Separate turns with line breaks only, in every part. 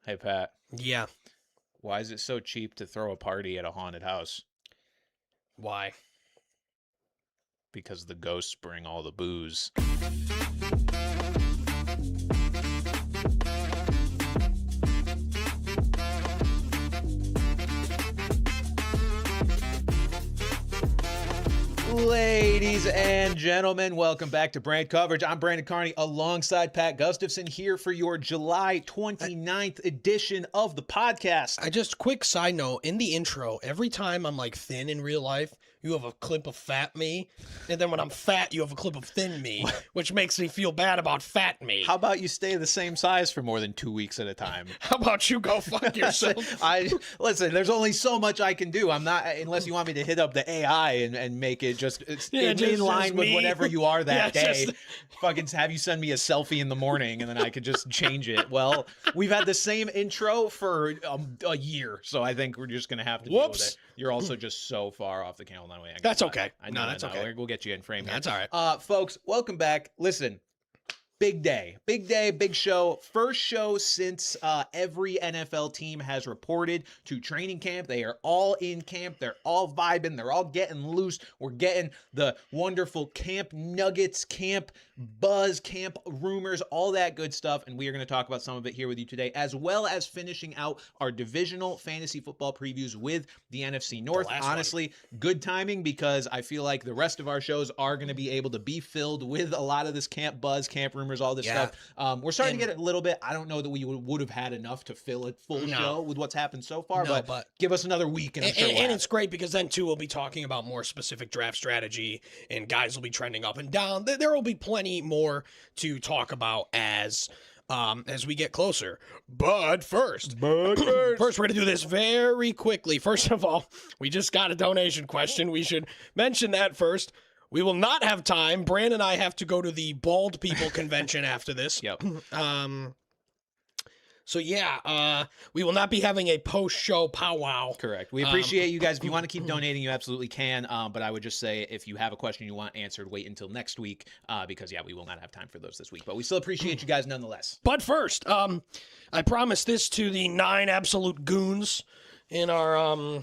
Hey, Pat.
Yeah.
Why is it so cheap to throw a party at a haunted house?
Why?
Because the ghosts bring all the booze. Ladies and gentlemen, welcome back to Brand Coverage. I'm Brandon Carney alongside Pat Gustafson here for your July 29th edition of the podcast.
Just quick side note, in the intro, every time I'm like thin in real life, you have a clip of fat me, and then when I'm fat, you have a clip of thin me, which makes me feel bad about fat me.
How about you stay the same size for more than 2 weeks at a time?
How about you go fuck yourself?
Listen, there's only so much I can do. I'm not, unless you want me to hit up the AI and make it just in line with whatever you are that day. Fucking have you send me a selfie in the morning and then I could just change it. Well, we've had the same intro for a year, so I think we're just gonna have to deal with it. You're also just so far off the calendar.
That's okay.
I know, that's okay. We'll get you in frame.
That's all right.
Folks, welcome back. Listen. Big day, big show. First show since every NFL team has reported to training camp. They are all in camp. They're all vibing. They're all getting loose. We're getting the wonderful camp nuggets, camp buzz, camp rumors, all that good stuff. And we are going to talk about some of it here with you today, as well as finishing out our divisional fantasy football previews with the NFC North. Honestly, good timing because I feel like the rest of our shows are going to be able to be filled with a lot of this camp buzz, camp rumors, all this stuff. We're starting to get it a little bit. I don't know that we would have had enough to fill a full show with what's happened so far, but give us another week and I'm sure
and it's great because then too we'll be talking about more specific draft strategy and guys will be trending up and down. There will be plenty more to talk about as we get closer. But first, we're going to do this very quickly. First of all, we just got a donation question. We should mention that first. We will not have time. Bran and I have to go to the Bald People Convention after this.
Yep.
We will not be having a post-show powwow.
Correct. We appreciate you guys. If you want to keep donating, you absolutely can. But I would just say if you have a question you want answered, wait until next week because, we will not have time for those this week. But we still appreciate you guys nonetheless.
But first, I promised this to the 9 absolute goons in our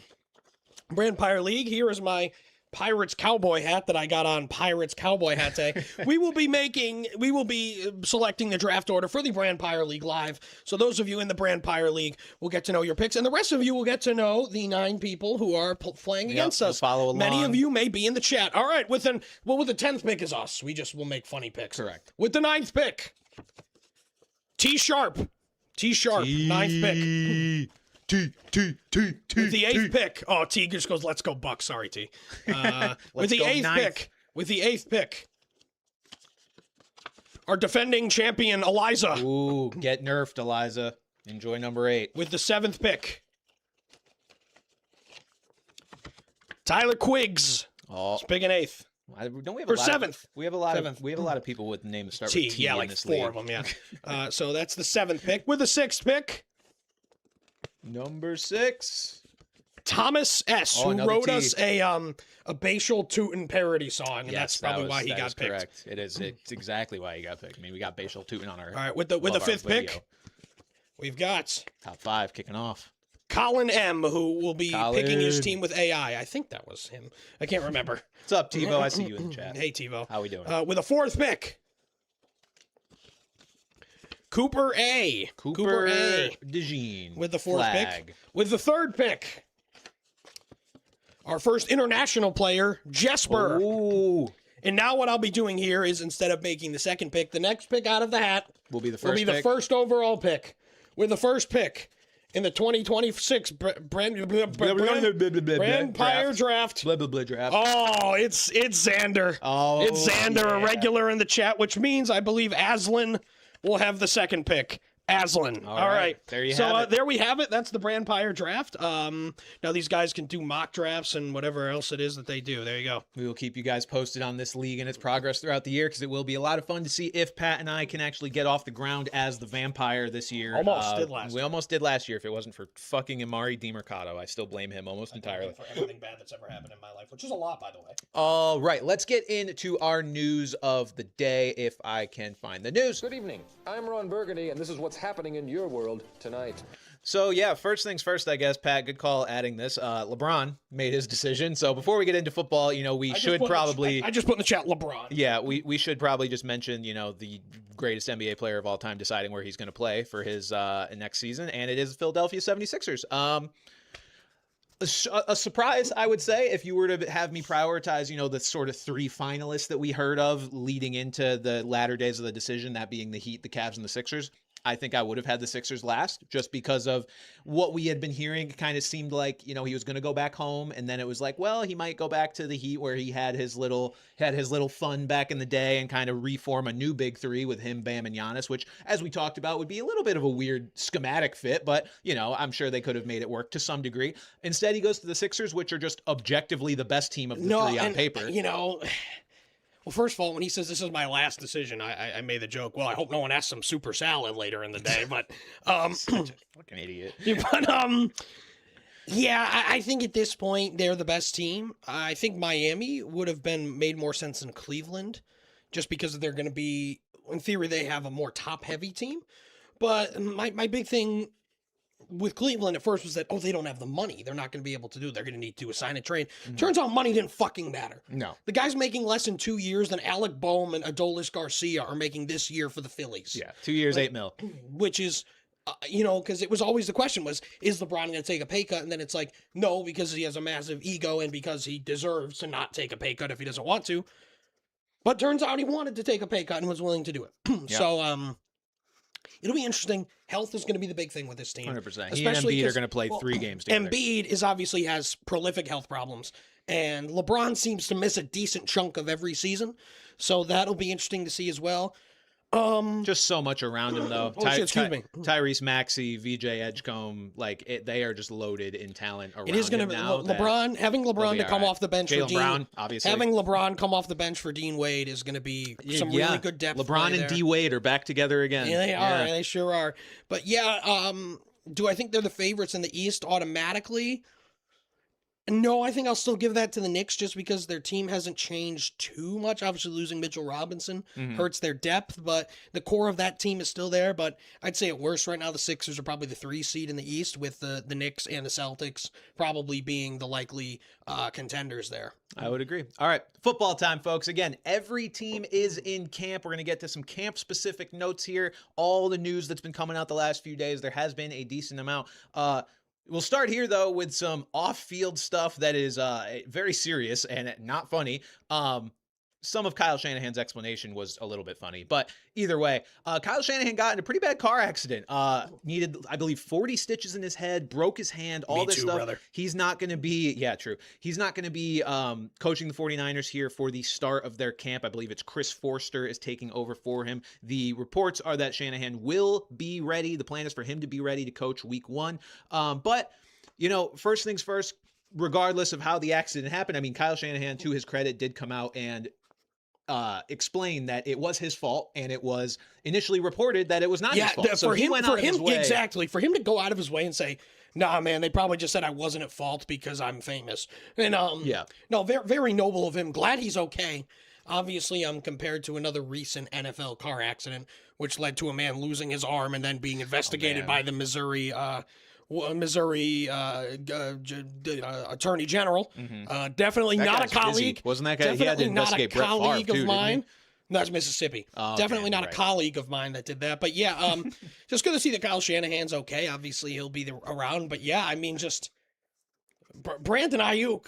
Brand Pyre League. Here is my Pirates cowboy hat that I got on Pirates Cowboy Hat Day. we will be selecting the draft order for the Brand Pyre League live. So those of you in the Brand Pyre League will get to know your picks, and the rest of you will get to know the 9 people who are playing against us.
Follow along.
Many of you may be in the chat. All right, with the 10th pick is us. We just will make funny picks.
Correct.
With the 9th pick, T Sharp, 9th pick.
T.
With the 8th pick. Oh, T just goes, let's go Bucks. Sorry, T. With the 8th pick. Our defending champion, Eliza.
Ooh, get nerfed, Eliza. Enjoy number 8.
With the 7th pick. Tyler Quiggs.
Oh.
It's picking 8th.
Don't we have
or 7th.
We have a lot of people with names that start
T.
with T.
Yeah,
in
like
this
4
league.
of them, yeah. So that's the 7th pick. With the 6th pick.
Number 6.
Thomas S., who wrote us a Bashal Tootin parody song, and that's probably why he got picked.
Correct. It's exactly why he got picked. I mean, we got Bashal Tootin on our.
All right, with the 5th pick, we've got
top 5 kicking off.
Colin M., who will be picking his team with AI. I think that was him. I can't remember.
What's up, TiVo? I see you in the chat.
Hey, TiVo.
How we doing?
With a 4th pick. Cooper A.
DeJean.
With the 4th pick. With the 3rd pick. Our first international player, Jesper.
Ooh.
And now what I'll be doing here is instead of making the 2nd pick, the next pick out of the hat
will be the
first overall pick. With the 1st pick in the 2026 Brand Pyre draft.
Blah, blah, blah draft.
Oh, it's Xander.
Oh,
it's Xander, a regular in the chat, which means I believe Aslan will have the 2nd pick. Aslan. All right.
There you have it.
There we have it. That's the Brand Pyre draft. Now these guys can do mock drafts and whatever else it is that they do. There you go.
We will keep you guys posted on this league and its progress throughout the year because it will be a lot of fun to see if Pat and I can actually get off the ground as the Vampire this year.
We
almost did last year. If it wasn't for fucking Amari DiMercato, I still blame him almost entirely.
For everything bad that's ever happened in my life, which is a lot, by the way.
All right. Let's get into our news of the day if I can find the news.
Good evening. I'm Ron Burgundy, and this is what's happening in your world tonight.
So, yeah, first things first, I guess, Pat, good call adding this. LeBron made his decision. So before we get into football, we should probably...
I just put in the chat LeBron.
Yeah, we should probably just mention, the greatest NBA player of all time deciding where he's going to play for his next season, and it is Philadelphia 76ers. A surprise, I would say, if you were to have me prioritize, the sort of three finalists that we heard of leading into the latter days of the decision, that being the Heat, the Cavs, and the Sixers. I think I would have had the Sixers last just because of what we had been hearing. It kind of seemed like, he was going to go back home, and then it was like, well, he might go back to the Heat where he had his little fun back in the day and kind of reform a new big three with him, Bam, and Giannis, which, as we talked about, would be a little bit of a weird schematic fit, but, I'm sure they could have made it work to some degree. Instead, he goes to the Sixers, which are just objectively the best team of the three on paper.
Well, first of all, when he says this is my last decision, I made the joke, well, I hope no one asks some super salad later in the day, but...
Such a fucking idiot.
But, yeah, I think at this point, they're the best team. I think Miami would have made more sense than Cleveland, just because they're going to be... In theory, they have a more top-heavy team. But my big thing with Cleveland at first was that, they don't have the money. They're not going to be able to do it. They're going to need to assign a trade. Mm-hmm. Turns out money didn't fucking matter.
No.
The guy's making less in 2 years than Alec Boehm and Adolis Garcia are making this year for the Phillies.
Yeah, 2 years, $8 million.
Which is, because it was always the question was, is LeBron going to take a pay cut? And then it's like, no, because he has a massive ego and because he deserves to not take a pay cut if he doesn't want to. But turns out he wanted to take a pay cut and was willing to do it.
Yeah.
So, it'll be interesting. Health is going to be the big thing with this team.
100%. He and Embiid are going to play 3 games together.
Embiid obviously has prolific health problems, and LeBron seems to miss a decent chunk of every season, so that'll be interesting to see as well.
Just so much around him, though.
Excuse me.
Tyrese Maxey, VJ Edgecombe, they are just loaded in talent around him.
It is going to be having LeBron to come off the bench for Dean
Brown, obviously.
Having LeBron come off the bench for Dean Wade is going to be some really good depth.
LeBron and D Wade are back together again.
Yeah, they are. They sure are. But yeah, do I think they're the favorites in the East automatically? No, I think I'll still give that to the Knicks just because their team hasn't changed too much. Obviously, losing Mitchell Robinson hurts their depth, but the core of that team is still there. But I'd say at worst right now, the Sixers are probably the 3 seed in the East, with the Knicks and the Celtics probably being the likely contenders there.
I would agree. All right, football time, folks. Again, every team is in camp. We're going to get to some camp-specific notes here. All the news that's been coming out the last few days. There has been a decent amount. We'll start here, though, with some off-field stuff that is very serious and not funny. Some of Kyle Shanahan's explanation was a little bit funny, but either way, Kyle Shanahan got in a pretty bad car accident. Needed, I believe, 40 stitches in his head, broke his hand, all this stuff. Brother. He's not going to be, true. He's not going to be coaching the 49ers here for the start of their camp. I believe it's Chris Forster is taking over for him. The reports are that Shanahan will be ready. The plan is for him to be ready to coach week 1. But, first things first, regardless of how the accident happened, I mean, Kyle Shanahan, to his credit, did come out and explain that it was his fault, and it was initially reported that it was not his fault. So he went out of his way.
Exactly. For him to go out of his way and say, nah, man, they probably just said I wasn't at fault because I'm famous. And no, very, very noble of him. Glad he's okay. Obviously, compared to another recent NFL car accident, which led to a man losing his arm and then being investigated by the Missouri Attorney General. Definitely that not a colleague.
Busy. Wasn't that guy? He had to investigate Brett Favre too,
mine. That's Mississippi. Definitely not a colleague of mine that did that. But yeah, just good to see that Kyle Shanahan's okay. Obviously, he'll be around. But yeah, I mean, just Brandon Ayuk.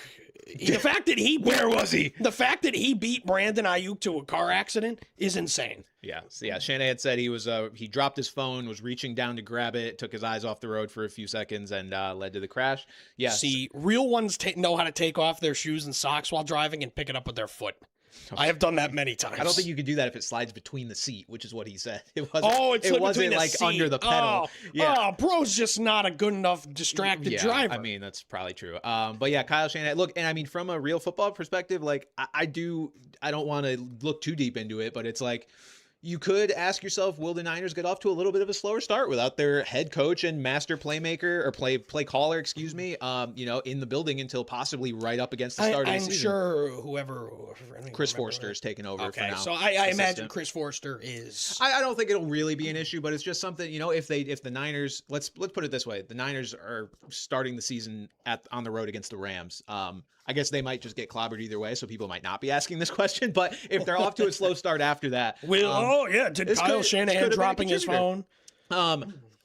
The fact that where was he? The fact that he beat Brandon Ayuk to a car accident is insane.
Yeah. So yeah, Shanahan said he dropped his phone, was reaching down to grab it, took his eyes off the road for a few seconds, and led to the crash. Yeah.
See, real ones know how to take off their shoes and socks while driving and pick it up with their foot. I have done that many times.
I don't think you could do that if it slides between the seat, which is what he said. It
wasn't
like
seat.
Under the pedal.
Bro's just not a good enough distracted driver.
I mean, that's probably true. But yeah, Kyle Shanahan. Look, and I mean, from a real football perspective, like I don't want to look too deep into it, but it's like, You could ask yourself, will the Niners get off to a little bit of a slower start without their head coach and master playmaker or play caller, excuse me, in the building until possibly right up against the start of the season?
I'm sure whoever
Chris Forster is taking over for now.
So I imagine Chris Forster is.
I don't think it'll really be an issue, but it's just something, if the Niners, let's put it this way, the Niners are starting the season on the road against the Rams. I guess they might just get clobbered either way, so people might not be asking this question. But if they're off to a slow start after that,
did Kyle Shanahan dropping his phone?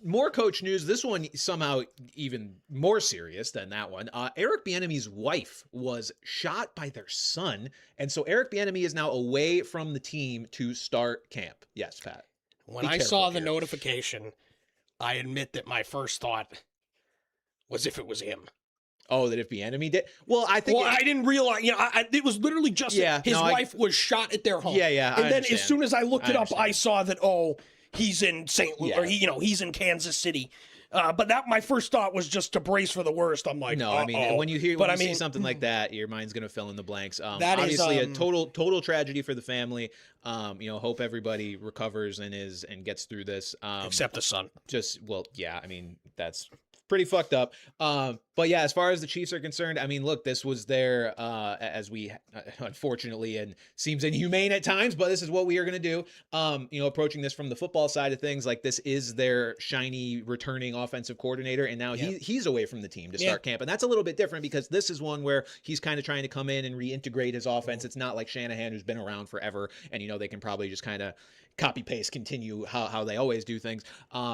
More coach news. This one somehow even more serious than that one. Eric Bieniemy's wife was shot by their son, and so Eric Bieniemy is now away from the team to start camp. Yes, Pat.
When I saw the notification, I admit that my first thought was if it was him.
Oh, that if Bieniemy did? Well, I think.
Well, I didn't realize. It was literally just his wife was shot at their home.
Yeah.
And then as soon as I looked it up, I saw that he's in St. Louis or he's in Kansas City. But my first thought was just to brace for the worst. I'm like,
no, I mean, when you see something like that, your mind's going to fill in the blanks.
That
obviously a total tragedy for the family. Hope everybody recovers and gets through this.
Except the son.
That's pretty fucked up. But yeah, as far as the Chiefs are concerned, I mean, look, this was their, as we unfortunately, and seems inhumane at times, but this is what we are going to do. Approaching this from the football side of things, like this is their shiny returning offensive coordinator. And now he's away from the team to start camp. And that's a little bit different because this is one where he's kind of trying to come in and reintegrate his offense. It's not like Shanahan, who's been around forever. And, they can probably just kind of copy paste continue how they always do things.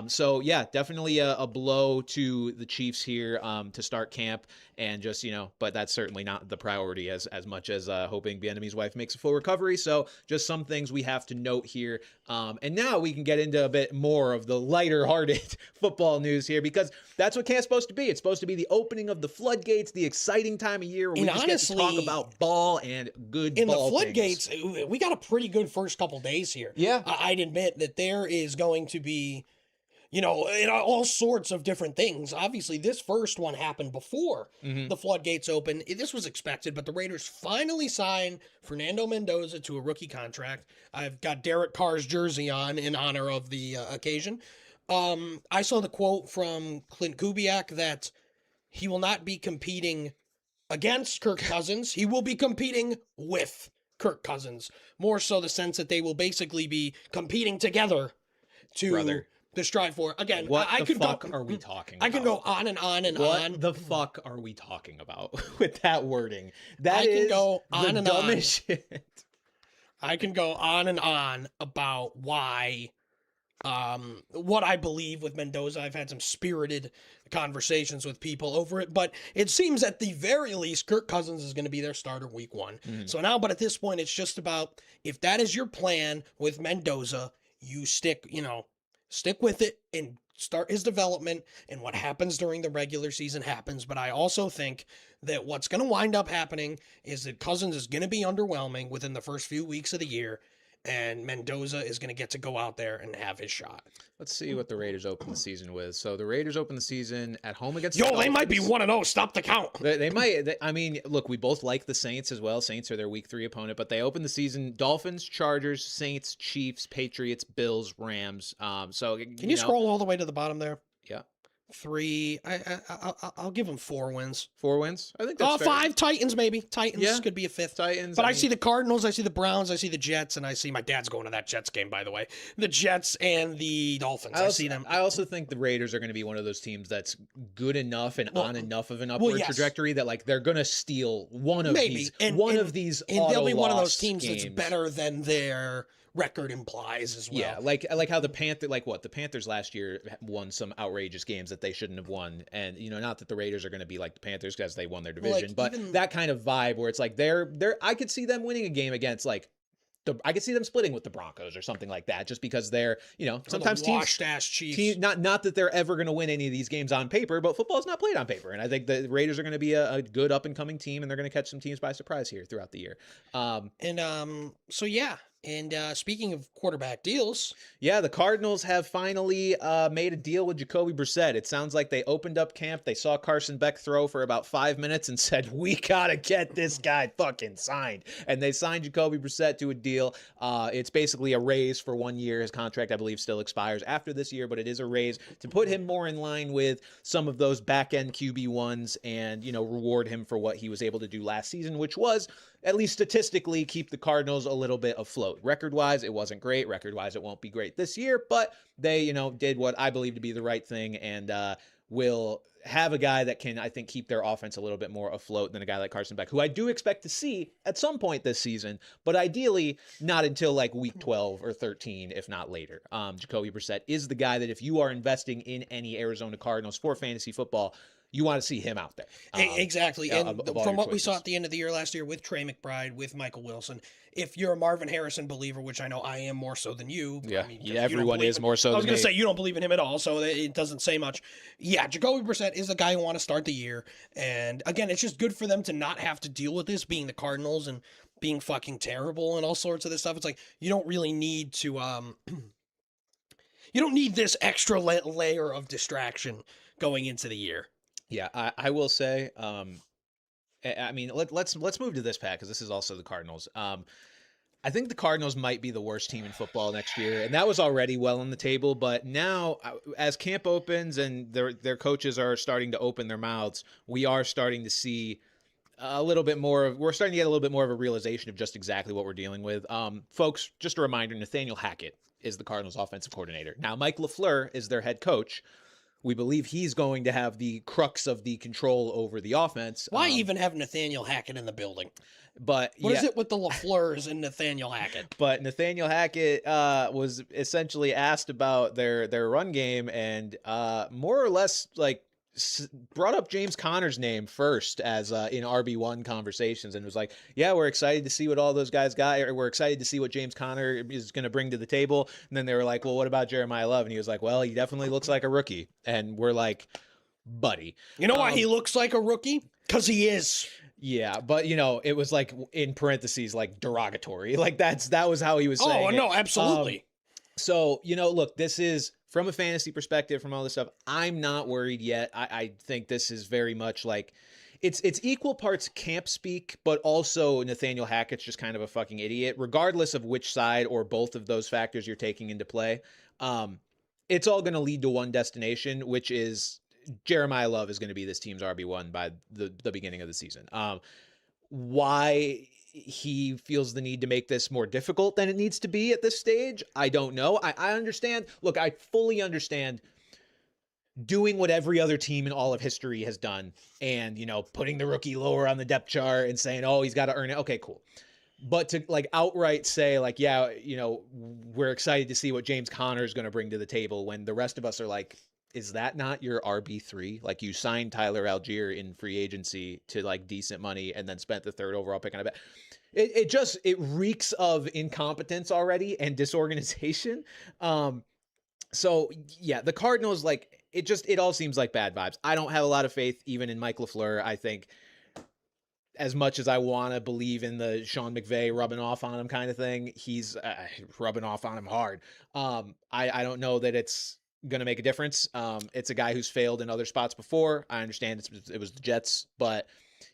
So yeah, definitely a blow to the Chiefs here to start camp, and just but that's certainly not the priority as much as hoping Bieniemy's wife makes a full recovery. So just some things we have to note here, and now we can get into a bit more of the lighter hearted football news here, because that's what camp's supposed to be. It's supposed to be the opening of the floodgates, the exciting time of year where we just get to talk about ball and good
in
ball
the floodgates
things.
We got a pretty good first couple days here. I'd admit that there is going to be, all sorts of different things. Obviously, this first one happened before the floodgates open. This was expected, but the Raiders finally signed Fernando Mendoza to a rookie contract. I've got Derek Carr's jersey on in honor of the occasion. I saw the quote from Clint Kubiak that he will not be competing against Kirk Cousins. He will be competing with Kirk Cousins. More so the sense that they will basically be competing together to strive for. Again,
what the fuck are we talking about?
I can go on and on and on.
What the fuck are we talking about with that wording? That
is
the dumbest shit.
I can go on and on about why, what I believe with Mendoza. I've had some spirited conversations with people over it, but it seems at the very least Kirk Cousins is going to be their starter week 1. So now, but at this point, it's just about, if that is your plan with Mendoza, you stick with it and start his development, and what happens during the regular season happens. But I also think that what's going to wind up happening is that Cousins is going to be underwhelming within the first few weeks of the year, and Mendoza is going to get to go out there and have his shot.
Let's see what the Raiders open the season with. So the Raiders open the season at home against
the Dolphins. They might be 1-0. Stop the count.
They might. Look, we both like the Saints as well. Saints are their week 3 opponent, but they open the season Dolphins, Chargers, Saints, Chiefs, Patriots, Bills, Rams. So
can you scroll all the way to the bottom there?
Yeah.
3. I'll give them 4 wins.
4 wins? I think that's fair.
5 Titans, maybe. Titans could be a 5th.
Titans.
But I see the Cardinals, I see the Browns, I see the Jets, and I see my dad's going to that Jets game, by the way. The Jets and the Dolphins. I see them.
I also think the Raiders are going to be one of those teams that's good enough and on enough of an upward trajectory that they're going to steal one of these. And
they'll be one of those teams that's better than their record implies as well.
Yeah, like how the Panthers last year won some outrageous games that they shouldn't have won, and not that the Raiders are going to be like the Panthers because they won their division, but that kind of vibe where it's like they're I could see them winning a game against I could see them splitting with the Broncos or something like that, just because they're sometimes
washed-ass Chiefs.
Not that they're ever going to win any of these games on paper, but football is not played on paper, and I think the Raiders are going to be a good up and coming team, and they're going to catch some teams by surprise here throughout the year.
So yeah. And speaking of quarterback deals,
Yeah, the Cardinals have finally made a deal with Jacoby Brissett. It sounds like they opened up camp. They saw Carson Beck throw for about 5 minutes and said, we got to get this guy fucking signed. And they signed Jacoby Brissett to a deal. It's basically a raise for 1 year. His contract, I believe, still expires after this year, but it is a raise to put him more in line with some of those back-end QB1s and, reward him for what he was able to do last season, which was, at least statistically, keep the Cardinals a little bit afloat. Record-wise, it wasn't great. Record-wise, it won't be great this year, but they, did what I believe to be the right thing and will have a guy that can, I think, keep their offense a little bit more afloat than a guy like Carson Beck, who I do expect to see at some point this season, but ideally not until like week 12 or 13, if not later. Jacoby Brissett is the guy that if you are investing in any Arizona Cardinals for fantasy football, you want to see him out there.
Exactly. And from what we saw
choices.
at the end of the year last year with Trey McBride, with Michael Wilson, if you're a Marvin Harrison believer, which I know I am more so than you.
Yeah,
I mean, 'cause you don't
everyone
believe
is
in-
more so
I was
than
going
me.
to say you don't believe in him at all, so it doesn't say much. Yeah, Jacoby Brissett is a guy who want to start the year. And again, it's just good for them to not have to deal with this being the Cardinals and being fucking terrible and all sorts of this stuff. It's like you don't really need to you don't need this extra layer of distraction going into the year.
Yeah, I will say, I mean, let's move to this, Pat, because this is also the Cardinals. I think the Cardinals might be the worst team in football next year, and that was already well on the table. But now, as camp opens and their coaches are starting to open their mouths, we are starting to see a little bit more of. We're starting to get a little bit more of a realization of just exactly what we're dealing with. Folks, just a reminder: Nathaniel Hackett is the Cardinals' offensive coordinator. Now, Mike LaFleur is their head coach. We believe he's going to have the crux of the control over the offense.
Why even have Nathaniel Hackett in the building?
But
What is it with the LaFleurs and Nathaniel Hackett?
But Nathaniel Hackett was essentially asked about their run game and more or less like brought up James Conner's name first as in RB1 conversations and was like, yeah, we're excited to see what all those guys got. Or we're excited to see what James Conner is going to bring to the table. And then they were like, well, what about Jeremiah Love? And he was like, well, he definitely looks like a rookie. And we're like, buddy.
You know why he looks like a rookie? Because he is.
Yeah, but it was like in parentheses, like derogatory. Like that was how he was saying.
Oh, no, absolutely.
So, look, this is from a fantasy perspective, from all this stuff. I'm not worried yet. I think this is very much like it's equal parts camp speak, but also Nathaniel Hackett's just kind of a fucking idiot, regardless of which side or both of those factors you're taking into play. It's all going to lead to one destination, which is Jeremiah Love is going to be this team's RB1 by the beginning of the season. Why he feels the need to make this more difficult than it needs to be at this stage, I don't know. I understand. Look, I fully understand doing what every other team in all of history has done and, putting the rookie lower on the depth chart and saying, oh, he's got to earn it. Okay, cool. But to like outright say like, yeah, we're excited to see what James Conner is going to bring to the table when the rest of us are like, is that not your RB3? Like you signed Tyler Algier in free agency to like decent money and then spent the third overall pick on a bet. It reeks of incompetence already and disorganization. So yeah, the Cardinals, like it all seems like bad vibes. I don't have a lot of faith even in Mike LaFleur. I think as much as I want to believe in the Sean McVay rubbing off on him kind of thing, he's rubbing off on him hard. I don't know that it's going to make a difference. It's a guy who's failed in other spots before. I understand it was the Jets, but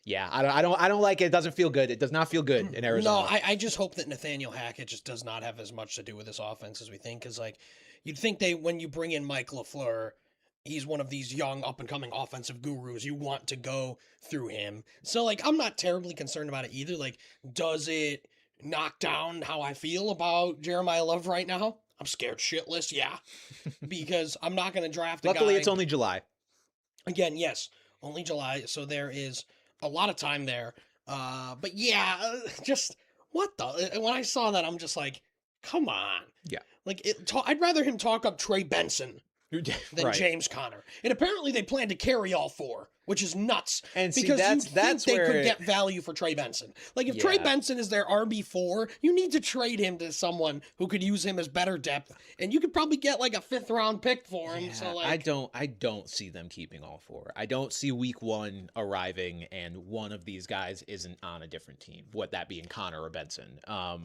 yeah, I don't like it. It doesn't feel good. It does not feel good in Arizona.
No, I just hope that Nathaniel Hackett just does not have as much to do with this offense as we think. Because like you'd think when you bring in Mike LaFleur, he's one of these young up and coming offensive gurus. You want to go through him. So like I'm not terribly concerned about it either. Like, does it knock down how I feel about Jeremiah Love right now? I'm scared shitless, yeah. Because I'm not going to draft a guy.
Luckily, it's only July.
Again, yes, only July. So there is a lot of time there. But yeah, just what the? When I saw that, I'm just like, come on.
Yeah.
Like, I'd rather him talk up Trey Benson than
Right.
James Conner. And apparently they plan to carry all four, which is nuts.
And see,
because
that's
they
where
could get value for Trey Benson. Like if Trey Benson is their RB4, you need to trade him to someone who could use him as better depth, and you could probably get like a 5th round pick for him.
Yeah,
So like,
I don't see them keeping all 4. I don't see week 1 arriving and one of these guys isn't on a different team. What that being Connor or Benson.
Or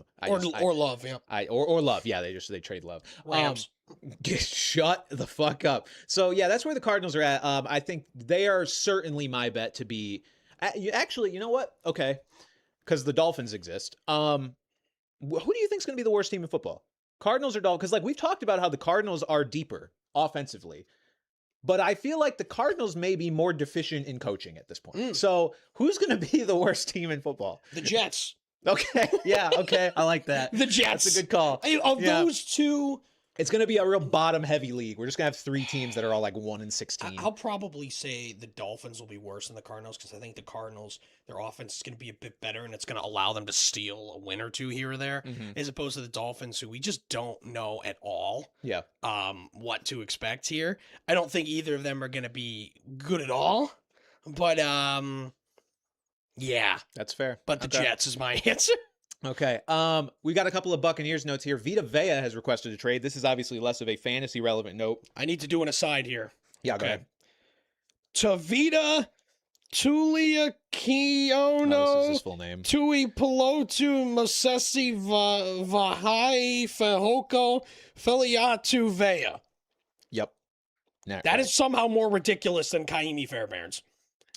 Love, yeah.
Or Love. Yeah, they trade Love.
Rams.
Shut the fuck up. So yeah, that's where the Cardinals are at. I think they are certainly my bet to be. Actually, you know what? Okay, because the Dolphins exist. Who do you think is going to be the worst team in football? Cardinals or Dolphins? Because like we've talked about how the Cardinals are deeper offensively, but I feel like the Cardinals may be more deficient in coaching at this point. So who's going to be the worst team in football?
The Jets.
Okay, yeah, okay, I like that.
The Jets.
That's a good call.
Of those two.
It's going to be a real bottom-heavy league. We're just going to have 3 teams that are all like 1-16.
I'll probably say the Dolphins will be worse than the Cardinals because I think the Cardinals, their offense is going to be a bit better and it's going to allow them to steal a win or 2 here or there, as opposed to the Dolphins, who we just don't know at all.
Yeah.
What to expect here. I don't think either of them are going to be good at all, but yeah,
that's fair.
But the Jets is my answer.
Okay. We got a couple of Buccaneers notes here. Vita Vea has requested a trade. This is obviously less of a fantasy relevant note.
I need to do an aside here.
Yeah, go ahead.
Tavita Tulia Kiono.
No, this is his full name.
Tui Pelotu Masesi Vahai Fehoko Feliatu Vea.
Yep.
That is somehow more ridiculous than Kaimi Fairbairns.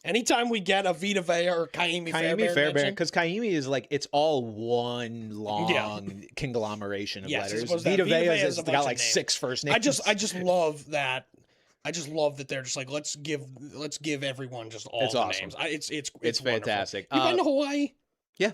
Anytime we get a Vita Vea or Kaimi Fairbairn,
because Kaimi is like, it's all one long conglomeration of letters. Vita Vea has got like 6 first names.
I just love that. I just love that they're just like, let's give everyone just all the names. It's
fantastic.
You been to Hawaii?
Yeah.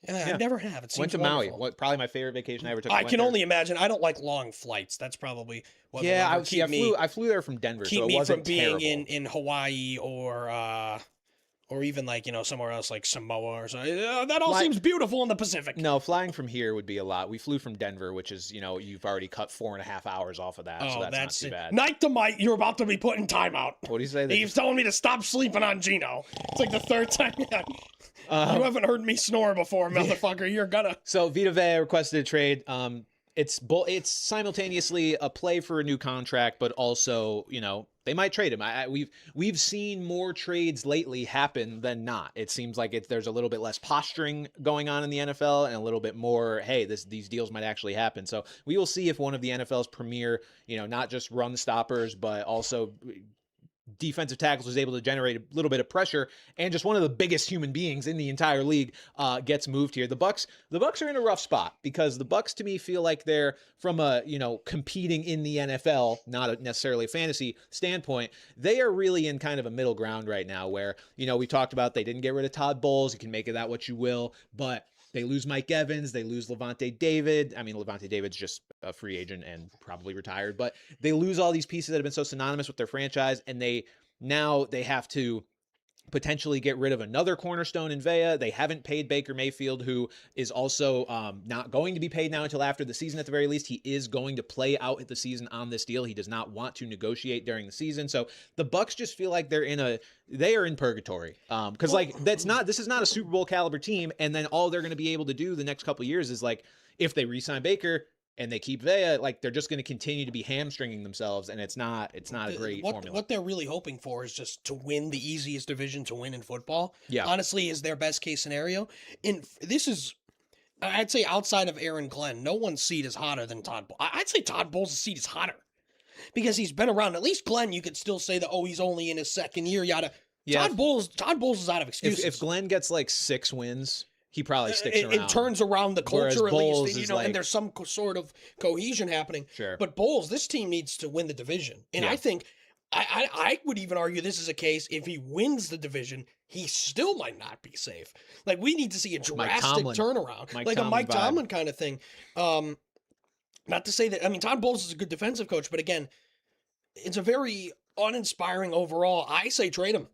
I never have. It
went to
wonderful.
Maui. Probably my favorite vacation I ever took.
I can only imagine. I don't like long flights. That's probably what.
Yeah, I flew there from Denver, so it wasn't
terrible. Being in Hawaii or even like, somewhere else like Samoa or something. That all seems beautiful in the Pacific.
No, flying from here would be a lot. We flew from Denver, which is, you've already cut 4.5 hours off of that, so that's not too bad.
Night to Mike, you're about to be put in timeout.
What do you say?
He's telling me to stop sleeping on Gino. It's like the 3rd time. You haven't heard me snore before, motherfucker. You're gonna. So
Vita Vea requested a trade. It's simultaneously a play for a new contract, but also, they might trade him. We've seen more trades lately happen than not. It seems like there's a little bit less posturing going on in the NFL and a little bit more, hey, these deals might actually happen. So we will see if one of the NFL's premier, not just run stoppers, but also defensive tackles was able to generate a little bit of pressure, and just one of the biggest human beings in the entire league gets moved here. The Bucks are in a rough spot because the Bucks, to me, feel like they're from a competing in the NFL, not necessarily a fantasy standpoint. They are really in kind of a middle ground right now, where we talked about they didn't get rid of Todd Bowles. You can make of that what you will, but they lose Mike Evans. They lose Levante David. I mean, Levante David's just a free agent and probably retired, but they lose all these pieces that have been so synonymous with their franchise, and they have to potentially get rid of another cornerstone in Vea. They haven't paid Baker Mayfield, who is also not going to be paid now until after the season at the very least. He is going to play out the season on this deal. He does not want to negotiate during the season. So the Bucks just feel like they are in purgatory. Because this is not a Super Bowl caliber team, and then all they're going to be able to do the next couple of years is, like, if they re-sign Baker and they keep Vea, like, they're just going to continue to be hamstringing themselves, and it's not a great formula. What
they're really hoping for is just to win the easiest division to win in football.
Yeah.
Honestly, is their best case scenario. And this is, I'd say, outside of Aaron Glenn, no one's seat is hotter than Todd Bowles. I'd say Todd Bowles' seat is hotter because he's been around. At least Glenn, you could still say that, he's only in his 2nd year, yada. Yeah. Todd Bowles is out of excuses.
If Glenn gets like 6 wins, he probably sticks around.
It turns around the culture, at least,
and
there's some sort of cohesion happening.
Sure.
But Bowles, this team needs to win the division. And I think, I would even argue this is a case, if he wins the division, he still might not be safe. Like, we need to see a drastic turnaround. A Mike Tomlin kind of thing. Not to say that, Todd Bowles is a good defensive coach, but again, it's a very uninspiring overall. I say trade him.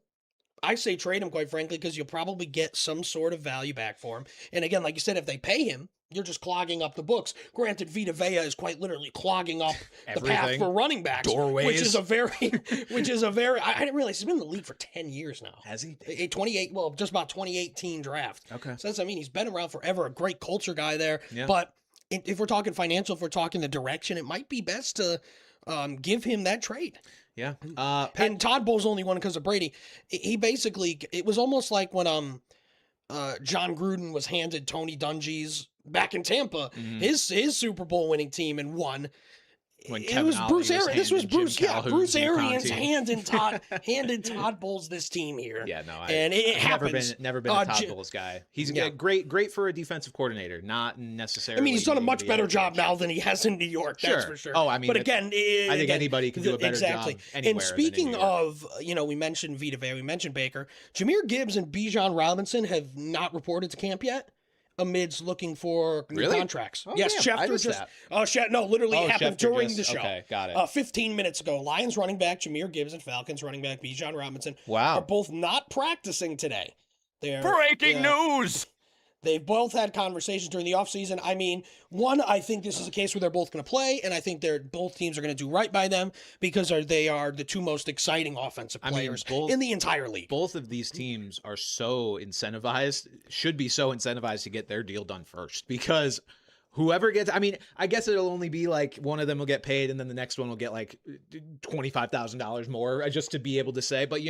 Quite frankly, because you'll probably get some sort of value back for him. And again, like you said, if they pay him, you're just clogging up the books. Granted, Vita Vea is quite literally clogging up the path
Everything.
for running backs,
Doorways.
which is a very. I didn't realize he's been in the league for 10 years now.
Has he?
Just about 2018 draft.
Okay.
So that's, he's been around forever. A great culture guy there.
Yeah.
But if we're talking financial, if we're talking the direction, it might be best to give him that trade.
Yeah.
And Todd Bowles only won because of Brady. He basically, it was almost like when John Gruden was handed Tony Dungy's back in Tampa, his Super Bowl winning team, and won.
When
It
Kevin
was
Ollie
Bruce
was
Arians. This was
handing
Bruce.
Jim
Yeah,
Calhoun's
Bruce
UConn
Arians
team.
handed Todd Bowles this team here.
Yeah, no,
and it
I've
happens.
never been a Todd Bowles guy. He's great for a defensive coordinator, not necessarily.
He's done a much better job
now.
now than he has in New York. That's for sure.
Oh,
but again,
I think anybody can do a better job anywhere.
And speaking of, we mentioned Vita Vea, we mentioned Baker, Jahmyr Gibbs and Bijan Robinson have not reported to camp yet, amidst looking for new contracts.
Oh,
yes,
damn,
Schefter just. Literally happened
Schefter
during the show.
Okay, got it.
15 minutes ago, Lions running back Jahmyr Gibbs and Falcons running back Bijan Robinson
Wow.
are both not practicing today.
Breaking news!
They've both had conversations during the offseason. I think this is a case where they're both going to play, and I think both teams are going to do right by them because they are the two most exciting offensive players in the entire league.
Both of these teams are should be so incentivized to get their deal done first because whoever gets, I guess it'll only be like one of them will get paid and then the next one will get like $25,000 more just to be able to say, but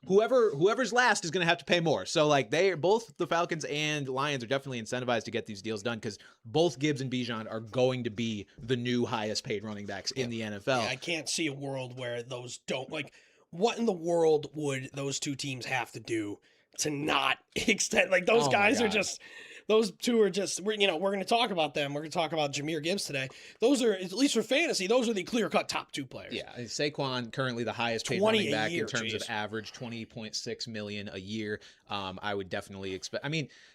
whoever's last is going to have to pay more. So like both the Falcons and Lions are definitely incentivized to get these deals done because both Gibbs and Bijan are going to be the new highest paid running backs in the NFL.
Yeah, I can't see a world where those don't, what in the world would those two teams have to do to not extend, those guys are just... Those two are just, we're going to talk about them. We're going to talk about Jahmyr Gibbs today. Those are, at least for fantasy, those are the clear-cut top two players.
Yeah, Saquon, currently the highest paid running back in terms of average, $20.6 million a year. I would definitely expect,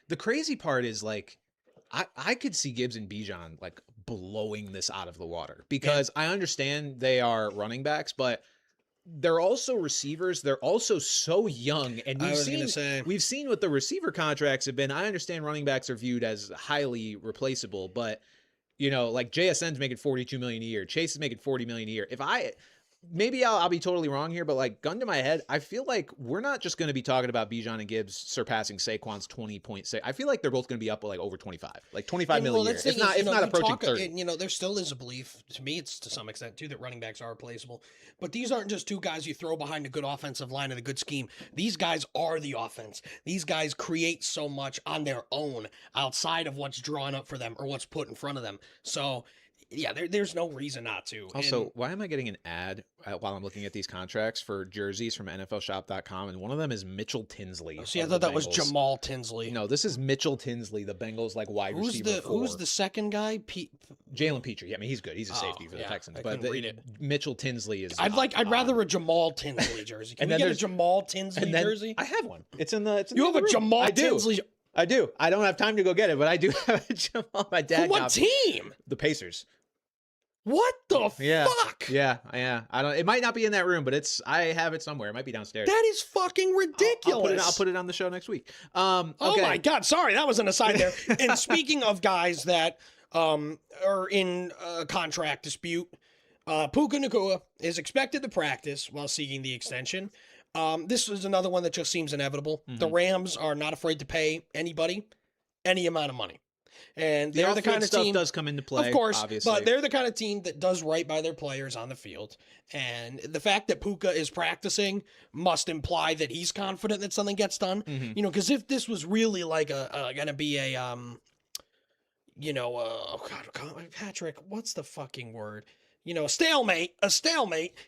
the crazy part is, I could see Gibbs and Bijan, blowing this out of the water. Because I understand they are running backs, but they're also receivers. They're also so young, and we've seen what the receiver contracts have been. I understand running backs are viewed as highly replaceable, but JSN's making $42 million a year. Chase is making $40 million a year. Maybe I'll be totally wrong here, but gun to my head, I feel like we're not just going to be talking about Bijan and Gibbs surpassing Saquon's 20.6. I feel like they're both going to be up over 25, $25 million a year. If not approaching 30.
There still is a belief, to me, it's to some extent too, that running backs are replaceable. But these aren't just two guys you throw behind a good offensive line and a good scheme. These guys are the offense. These guys create so much on their own outside of what's drawn up for them or what's put in front of them. So, yeah, there's no reason not to.
Also, why am I getting an ad while I'm looking at these contracts for jerseys from NFLshop.com? And one of them is Mitchell Tinsley.
See, I thought that was Jamal Tinsley.
No, this is Mitchell Tinsley, the Bengals wide receiver.
Who's the second guy?
Jalen Petrie. Yeah, he's good. He's a safety for the Texans. But Mitchell Tinsley is.
I'd rather a Jamal Tinsley jersey. Can we get a Jamal Tinsley jersey?
I have one. It's in the.
You have a Jamal Tinsley.
I do. I don't have time to go get it, but I do have a Jamal. My dad.
From what team?
The Pacers.
What the fuck?
Yeah. I don't. It might not be in that room, but I have it somewhere. It might be downstairs.
That is fucking ridiculous.
I'll put it on the show next week.
Okay. Oh my God! Sorry, that was an aside there. And speaking of guys that are in a contract dispute, Puka Nacua is expected to practice while seeking the extension. This is another one that just seems inevitable. Mm-hmm. The Rams are not afraid to pay anybody any amount of money. And they're the kind of team
does come into play,
of course,
obviously.
But they're the kind of team that does right by their players on the field. And the fact that Puka is practicing must imply that he's confident that something gets done. Mm-hmm. Because if this was really gonna be a Patrick, what's the fucking word? A stalemate,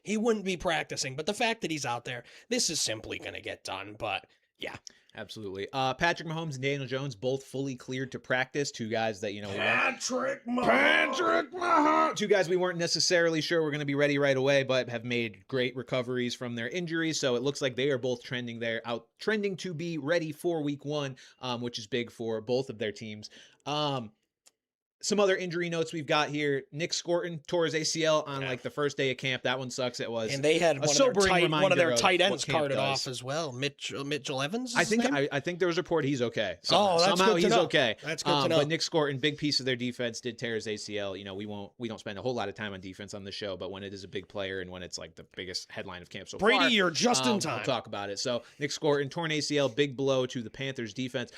he wouldn't be practicing. But the fact that he's out there, this is simply going to get done. But yeah.
Absolutely. Patrick Mahomes and Daniel Jones both fully cleared to practice. Two guys that,
Patrick Mahomes.
Two guys we weren't necessarily sure were going to be ready right away, but have made great recoveries from their injuries. So it looks like they are both trending to be ready for week 1, which is big for both of their teams. Some other injury notes we've got here. Nick Scorton tore his ACL on like the first day of camp. That one sucks. It was.
And they had
a
one
sobering
of their
reminder
tight
of
ends
what camp
carted
does.
off as well. Mitchell Evans.
I think there was a report he's okay.
That's
Somehow
good to
he's
know.
okay.
That's good to know.
But Nick Scorton, big piece of their defense, did tear his ACL. You know, we don't spend a whole lot of time on defense on the show, but when it is a big player and when it's like the biggest headline of camp so far,
Brady, you're just in time.
We'll talk about it. So Nick Scorton, torn ACL, big blow to the Panthers defense.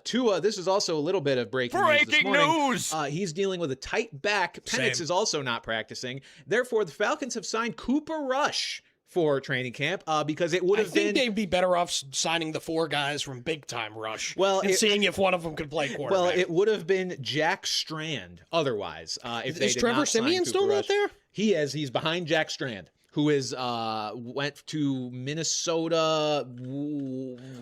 Tua, this is also a little bit of breaking news this morning. He's dealing with a tight back. Penix is also not practicing. Therefore, the Falcons have signed Cooper Rush for training camp because it would have been.
I think they'd be better off signing the 4 guys from Big Time Rush. And seeing if one of them could play quarterback.
Well, it would have been Jack Strand otherwise. If they
is
did
Trevor
not sign
Siemian
Cooper
still
Rush.
not there?
He is. He's behind Jack Strand, who is went to Minnesota.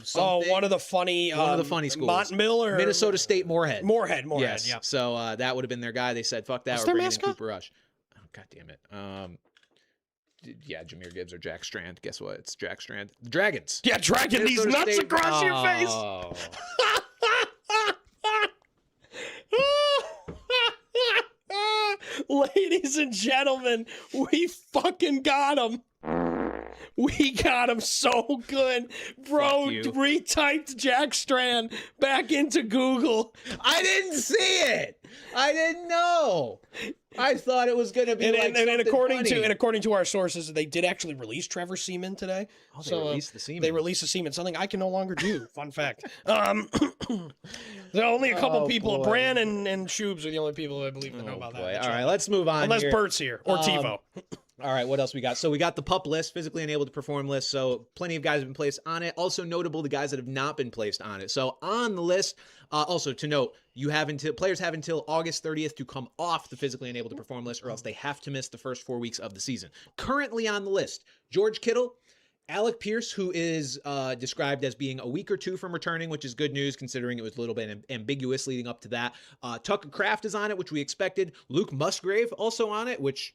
Something.
One of the funny
schools.
Montville or
Minnesota State Moorhead.
Moorhead.
Yes.
Yeah.
So that would have been their guy. They said, "Fuck that."
What's
We're
their
bringing
mascot?
in Cooper Rush. Oh, God damn it. Yeah, Jahmyr Gibbs or Jack Strand. Guess what? It's Jack Strand. The Dragons.
Yeah, dragging these
Minnesota
nuts
State-
across your face.
Oh.
Ladies and gentlemen, we fucking got him. We got him so good. Bro,
Fuck you.
retyped Jack Strand back into Google.
I didn't see it. I didn't know. I thought it was going to be
And according
funny.
to our sources, they did actually release Trevor Seaman today.
Oh, they released the Seaman.
They released the Seaman, something I can no longer do. Fun fact. There are only a couple people.
boy.
Bran and Shubes are the only people I believe that know about
Boy.
that.
All right, let's move on.
Unless
here.
Bert's here or TiVo.
All right, what else we got? So we got the PUP list, physically unable to perform list. So plenty of guys have been placed on it. Also notable, the guys that have not been placed on it. So on the list, also to note, players have until August 30th to come off the physically unable to perform list, or else they have to miss the first 4 weeks of the season. Currently on the list, George Kittle, Alec Pierce, who is described as being a week or 2 from returning, which is good news considering it was a little bit ambiguous leading up to that. Tucker Kraft is on it, which we expected. Luke Musgrave also on it, which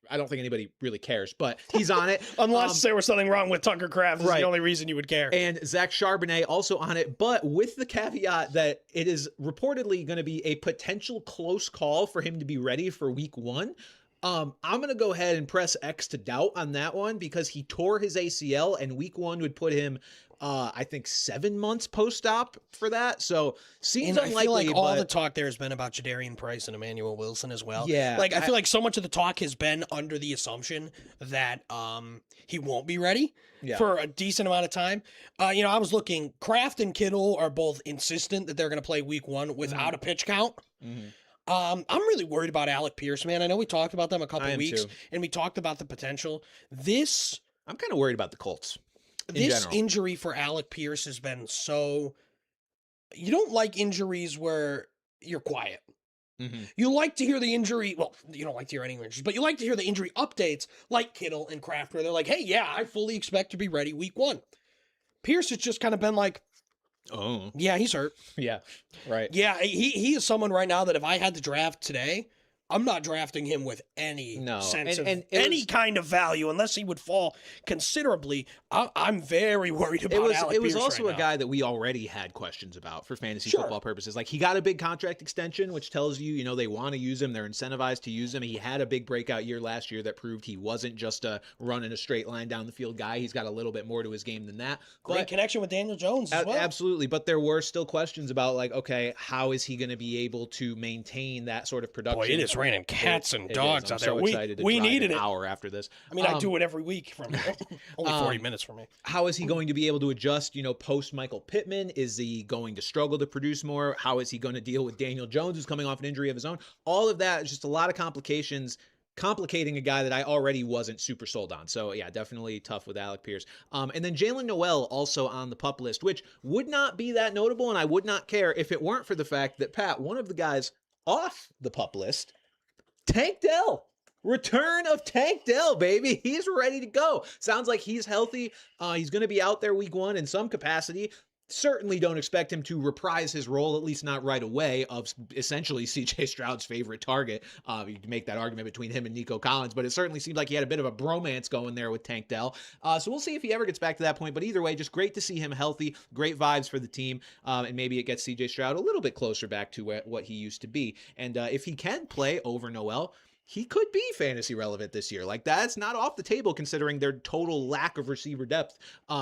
I don't think anybody really cares, but he's on it.
Unless there was something wrong with Tucker Kraft, is the only reason you would care.
And Zach Charbonnet also on it, but with the caveat that it is reportedly going to be a potential close call for him to be ready for week 1. I'm going to go ahead and press X to doubt on that one because he tore his ACL and week 1 would put him, I think 7 months post-op for that. So seems unlikely.
I feel like all the talk there has been about Jadarian Price and Emmanuel Wilson as well.
Yeah.
I feel like so much of the talk has been under the assumption that he won't be ready for a decent amount of time. I was looking, Kraft and Kittle are both insistent that they're going to play week 1 without a pitch count.
Mm-hmm.
I'm really worried about Alec Pierce, man. I know we talked about them a couple weeks,
too.
and we talked about the potential.
I'm kind of worried about the Colts.
This injury for Alec Pierce has been so. You don't like injuries where you're quiet.
Mm-hmm.
You like to hear the injury. Well, you don't like to hear any injuries, but you like to hear the injury updates like Kittle and Kraft, where they're like, hey, yeah, I fully expect to be ready week 1. Pierce has just kind of been like,
oh,
yeah, he's hurt.
Yeah, right.
Yeah, he is someone right now that if I had to draft today, I'm not drafting him with any sense of any kind of value unless he would fall considerably. I'm very worried about Alec Pierce.
It was also
right
a
now.
guy that we already had questions about for fantasy football purposes. Like he got a big contract extension, which tells you, they want to use him. They're incentivized to use him. He had a big breakout year last year that proved he wasn't just a run in a straight line down the field guy. He's got a little bit more to his game than that.
Great connection with Daniel Jones as well.
Absolutely. But there were still questions about okay, how is he going to be able to maintain that sort of production?
Boy, it is raining cats and dogs out there.
So excited to
we
drive
needed
an
it.
hour after this.
I mean, I do it every week from only 40 minutes for me.
How is he going to be able to adjust, post Michael Pittman? Is he going to struggle to produce more? How is he going to deal with Daniel Jones, who's coming off an injury of his own? All of that is just a lot of complications, complicating a guy that I already wasn't super sold on. So yeah, definitely tough with Alec Pierce. And then Jalen Noel also on the PUP list, which would not be that notable, and I would not care if it weren't for the fact that, Pat, one of the guys off the PUP list, Tank Dell. Return of Tank Dell, baby. He's ready to go. Sounds like he's healthy. He's going to be out there week 1 in some capacity. certainly don't expect him to reprise his role, at least not right away, of essentially CJ Stroud's favorite target. You can make that argument between him and Nico Collins, but it certainly seemed like he had a bit of a bromance going there with Tank Dell. So we'll see if he ever gets back to that point. But either way, just great to see him healthy, great vibes for the team, and maybe it gets CJ Stroud a little bit closer back to what he used to be. And if he can play over Noel, he could be fantasy relevant this year. Like, that's not off the table considering their total lack of receiver depth,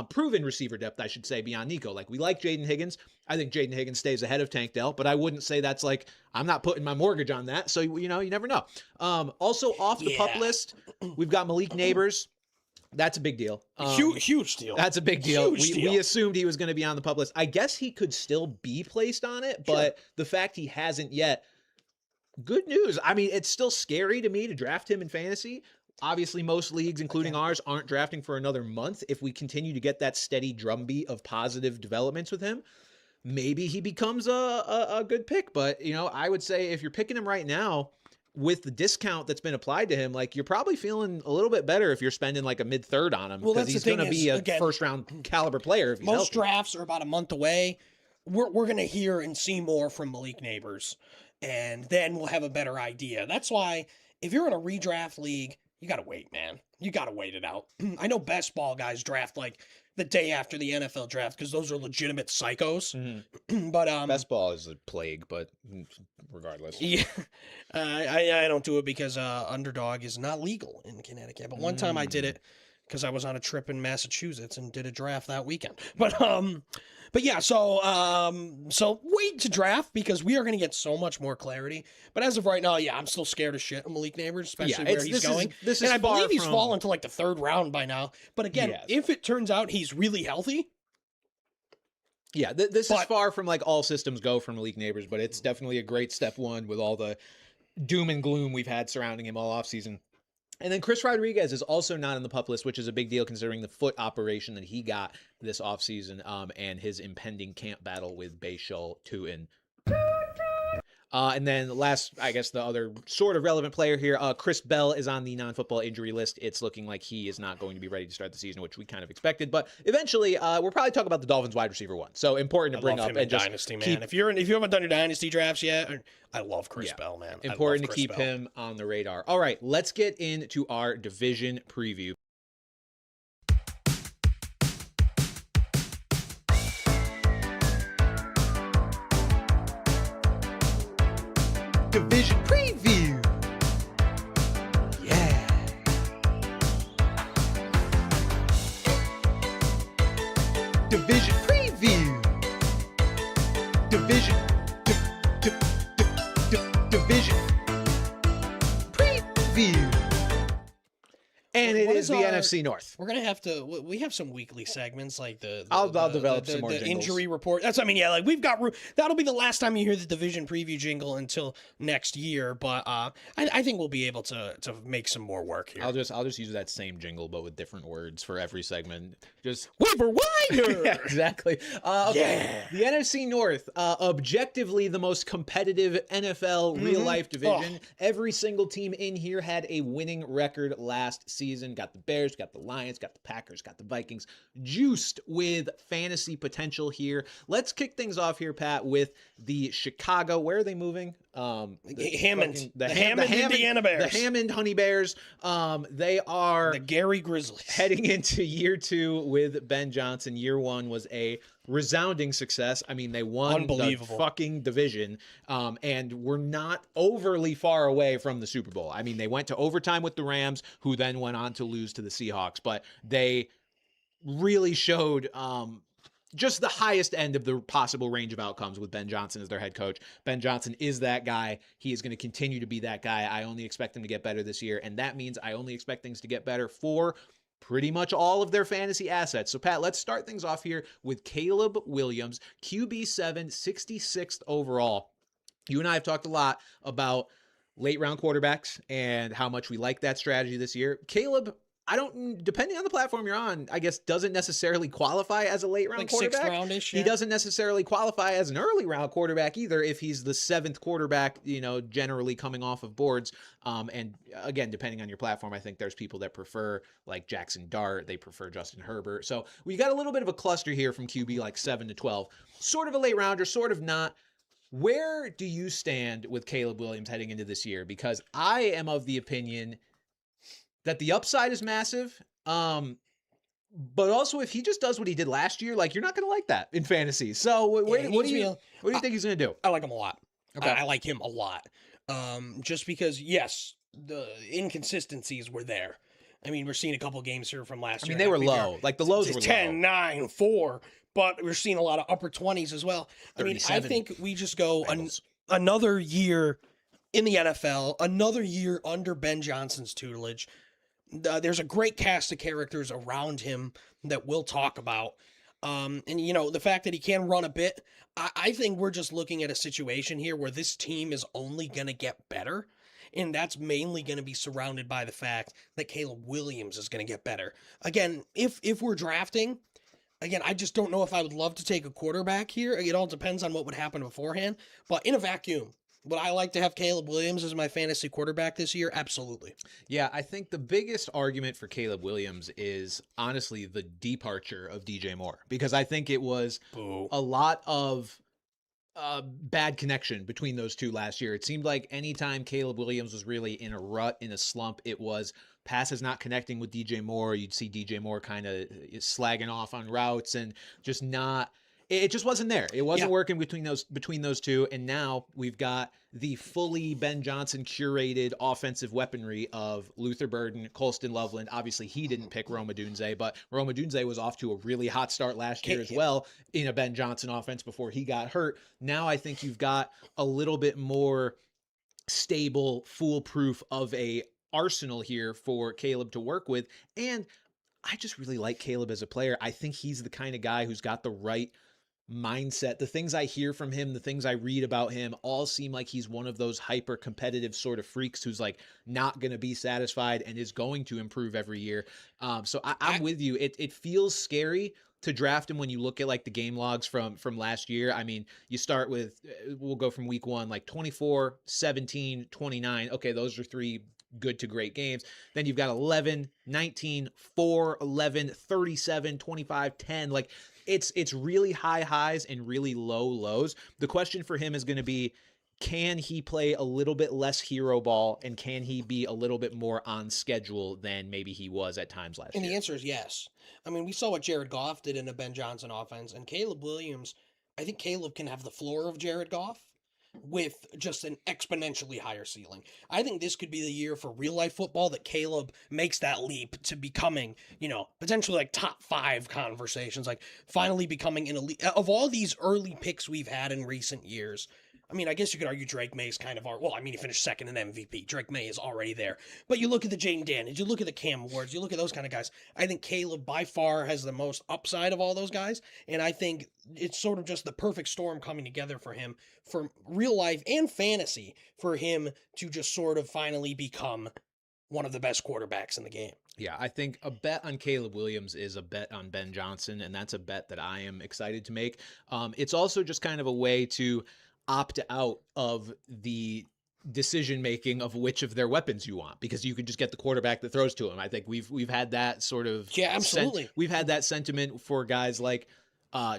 proven receiver depth, I should say, beyond Nico. Like, we like Jaden Higgins. I think Jaden Higgins stays ahead of Tank Dell, but I wouldn't say that's like, I'm not putting my mortgage on that. So, you never know. Also off the pup list, we've got Malik Neighbors. That's a big deal.
Huge deal.
That's a big deal.
Huge deal.
We assumed he was going to be on the pup list. I guess he could still be placed on it, but the fact he hasn't yet, good news. I mean, it's still scary to me to draft him in fantasy. Obviously, most leagues, including ours, aren't drafting for another month. If we continue to get that steady drumbeat of positive developments with him, maybe he becomes a good pick. But, I would say if you're picking him right now, with the discount that's been applied to him, like, you're probably feeling a little bit better if you're spending like a mid-third on him, because he's going to be a first-round caliber player if he's
most
healthy.
Drafts are about a month away. We're going to hear and see more from Malik Neighbors, and then we'll have a better idea. That's why if you're in a redraft league, you got to wait, man. You got to wait it out. I know best ball guys draft like the day after the NFL draft because those are legitimate psychos.
Mm-hmm.
But
best ball is a plague, but regardless.
Yeah, I don't do it because underdog is not legal in Connecticut. But one time I did it because I was on a trip in Massachusetts and did a draft that weekend. But yeah, so wait to draft because we are going to get so much more clarity. But as of right now, yeah, I'm still scared of shit of Malik Neighbors, especially where he's going. And I believe he's fallen to like the third round by now. But again, if it turns out he's really healthy.
Yeah, this is far from like all systems go for Malik Neighbors, but it's definitely a great step one with all the doom and gloom we've had surrounding him all offseason. And then Chris Rodriguez is also not in the pup list, which is a big deal considering the foot operation that he got this offseason and his impending camp battle with Bayshul Tutin. And then last, I guess the other sort of relevant player here, Chris Bell is on the non-football injury list. It's looking like he is not going to be ready to start the season, which we kind of expected. But eventually, we'll probably talk about the Dolphins wide receiver one. So important to bring up.
And Dynasty, man. If you haven't done your Dynasty drafts yet, I love Chris Bell, man.
Important to keep him on the radar. All right, let's get into our division preview. Division preview. Yeah. Division preview. Division preview. And it is the NFC North.
We're gonna have to. We have some weekly segments like the
I'll develop some more
the
jingles.
Injury report. That's like we've got. That'll be the last time you hear the division preview jingle until next year. But I think we'll be able to make some more work here.
I'll just use that same jingle but with different words for every segment. Just
waiver wire.
Yeah, exactly. Okay. The NFC North, objectively the most competitive NFL real life division. Every single team in here had a winning record last season. Got the Bears, got the Lions, got the Packers, got the Vikings, juiced with fantasy potential here. Let's kick things off here, Pat, with the Chicago. Where are they moving?
Hammond. The Hammond Indiana Bears.
The Hammond Honey Bears. They are
the Gary Grizzlies.
Heading into year 2 with Ben Johnson. Year 1 was a resounding success. I mean, they won the fucking division, and were not overly far away from the Super Bowl. I mean, they went to overtime with the Rams, who then went on to lose to the Seahawks, but they really showed just the highest end of the possible range of outcomes with Ben Johnson as their head coach. Ben Johnson is that guy. He is going to continue to be that guy. I only expect him to get better this year, and that means I only expect things to get better for pretty much all of their fantasy assets. So, Pat, let's start things off here with Caleb Williams, QB7, 66th overall. You and I have talked a lot about late-round quarterbacks and how much we like that strategy this year. Caleb I don't, depending on the platform you're on, I guess doesn't necessarily qualify as a late round
Like
quarterback.
sixth roundish.
He doesn't necessarily qualify as an early round quarterback either if he's the 7th quarterback, generally coming off of boards. And again, depending on your platform, I think there's people that prefer like Jackson Dart. They prefer Justin Herbert. So we got a little bit of a cluster here from QB like 7 to 12. Sort of a late rounder, sort of not. Where do you stand with Caleb Williams heading into this year? Because I am of the opinion that the upside is massive. But also if he just does what he did last year, like you're not going to like that in fantasy. So what do you think he's going to do?
I like him a lot.
Okay.
I like him a lot. Just because, yes, the inconsistencies were there. I mean, we're seeing a couple games here from last year.
I mean, they were low. Like the lows were
10,
low.
9, 4, but we're seeing a lot of upper 20s as well. I mean, I think we just go another year in the NFL, another year under Ben Johnson's tutelage. There's a great cast of characters around him that we'll talk about. And, the fact that he can run a bit, I think we're just looking at a situation here where this team is only going to get better. And that's mainly going to be surrounded by the fact that Caleb Williams is going to get better. Again, if we're drafting, again, I just don't know if I would love to take a quarterback here. It all depends on what would happen beforehand. But in a vacuum, would I like to have Caleb Williams as my fantasy quarterback this year? Absolutely.
Yeah, I think the biggest argument for Caleb Williams is honestly the departure of DJ Moore, because I think it was a lot of bad connection between those two last year. It seemed like anytime Caleb Williams was really in a rut, in a slump, it was passes not connecting with DJ Moore. You'd see DJ Moore kind of slagging off on routes and just not. It just wasn't there. It wasn't working between those two. And now we've got the fully Ben Johnson curated offensive weaponry of Luther Burden, Colston Loveland. Obviously, he didn't pick Rome Odunze, but Rome Odunze was off to a really hot start last year as well in a Ben Johnson offense before he got hurt. Now I think you've got a little bit more stable, foolproof of a arsenal here for Caleb to work with. And I just really like Caleb as a player. I think he's the kind of guy who's got the right mindset. The things I hear from him, the things I read about him all seem like he's one of those hyper competitive sort of freaks who's like not going to be satisfied and is going to improve every year. So I'm with you. It feels scary to draft him when you look at like the game logs from last year. I mean, you start with, we'll go from week 1, like 24, 17, 29. Okay, those are 3 good to great games. Then you've got 11, 19, 4, 11, 37, 25, 10. Like it's really high highs and really low lows. The question for him is going to be, can he play a little bit less hero ball and can he be a little bit more on schedule than maybe he was at times last year?
And the answer is yes. I mean, we saw what Jared Goff did in a Ben Johnson offense, and Caleb Williams, I think Caleb can have the floor of Jared Goff with just an exponentially higher ceiling. I think this could be the year for real life football that Caleb makes that leap to becoming, potentially like top 5 conversations, like finally becoming an elite. Of all these early picks we've had in recent years, I mean, I guess you could argue Drake May is kind of he finished second in MVP. Drake May is already there. But you look at the Jaden Daniels, you look at the Cam Wards, you look at those kind of guys. I think Caleb by far has the most upside of all those guys. And I think it's sort of just the perfect storm coming together for him, for real life and fantasy, for him to just sort of finally become one of the best quarterbacks in the game.
Yeah, I think a bet on Caleb Williams is a bet on Ben Johnson, and that's a bet that I am excited to make. It's also just kind of a way to opt out of the decision making of which of their weapons you want, because you can just get the quarterback that throws to him. I think we've had that sort of
absolutely.
We've had that sentiment for guys like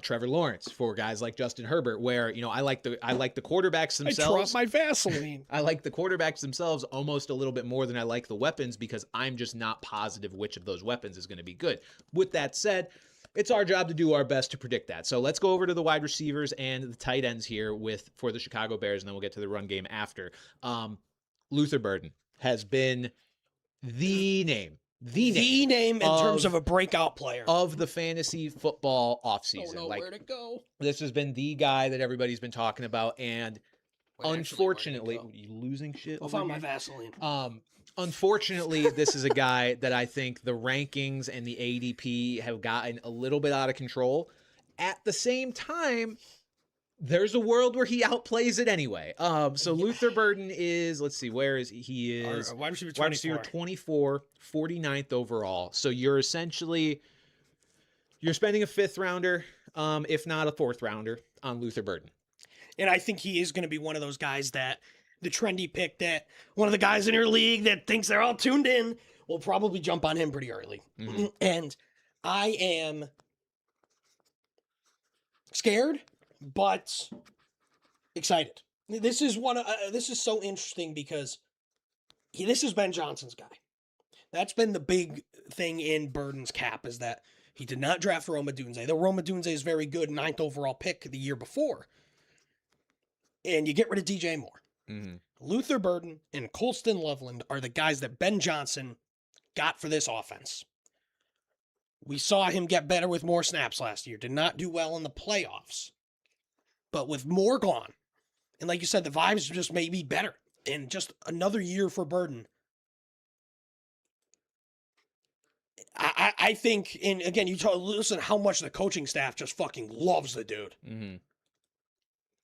Trevor Lawrence, for guys like Justin Herbert, where I like the quarterbacks themselves.
I drop my Vaseline.
I like the quarterbacks themselves almost a little bit more than I like the weapons, because I'm just not positive which of those weapons is going to be good. With that said, it's our job to do our best to predict that. So let's go over to the wide receivers and the tight ends here for the Chicago Bears, and then we'll get to the run game after. Luther Burden has been the name
in terms of a breakout player
of the fantasy football offseason.
Don't know where to go.
This has been the guy that everybody's been talking about, and unfortunately, are you losing shit?
I'll find my Vaseline.
Unfortunately, this is a guy that I think the rankings and the ADP have gotten a little bit out of control. At the same time, There's a world where he outplays it anyway. So Luther Burden is, let's see, where is he? He is
Wide receiver
wide receiver
24.
24, 49th overall. So you're spending a 5th rounder, if not a 4th rounder on Luther Burden.
And I think he is going to be one of those guys that the trendy pick, that one of the guys in your league that thinks they're all tuned in will probably jump on him pretty early.
Mm-hmm.
And I am scared, but excited. This is this is so interesting because this is Ben Johnson's guy. That's been the big thing in Burden's cap, is that he did not draft Rome Odunze. Though Rome Odunze is very good, 9th overall pick the year before. And you get rid of DJ Moore.
Mm-hmm.
Luther Burden and Colston Loveland are the guys that Ben Johnson got for this offense. We saw him get better with more snaps last year. Did not do well in the playoffs. But with Moore gone, and like you said, the vibes just may be better. And just another year for Burden. I think, and again, listen how much the coaching staff just fucking loves the dude.
Mm-hmm.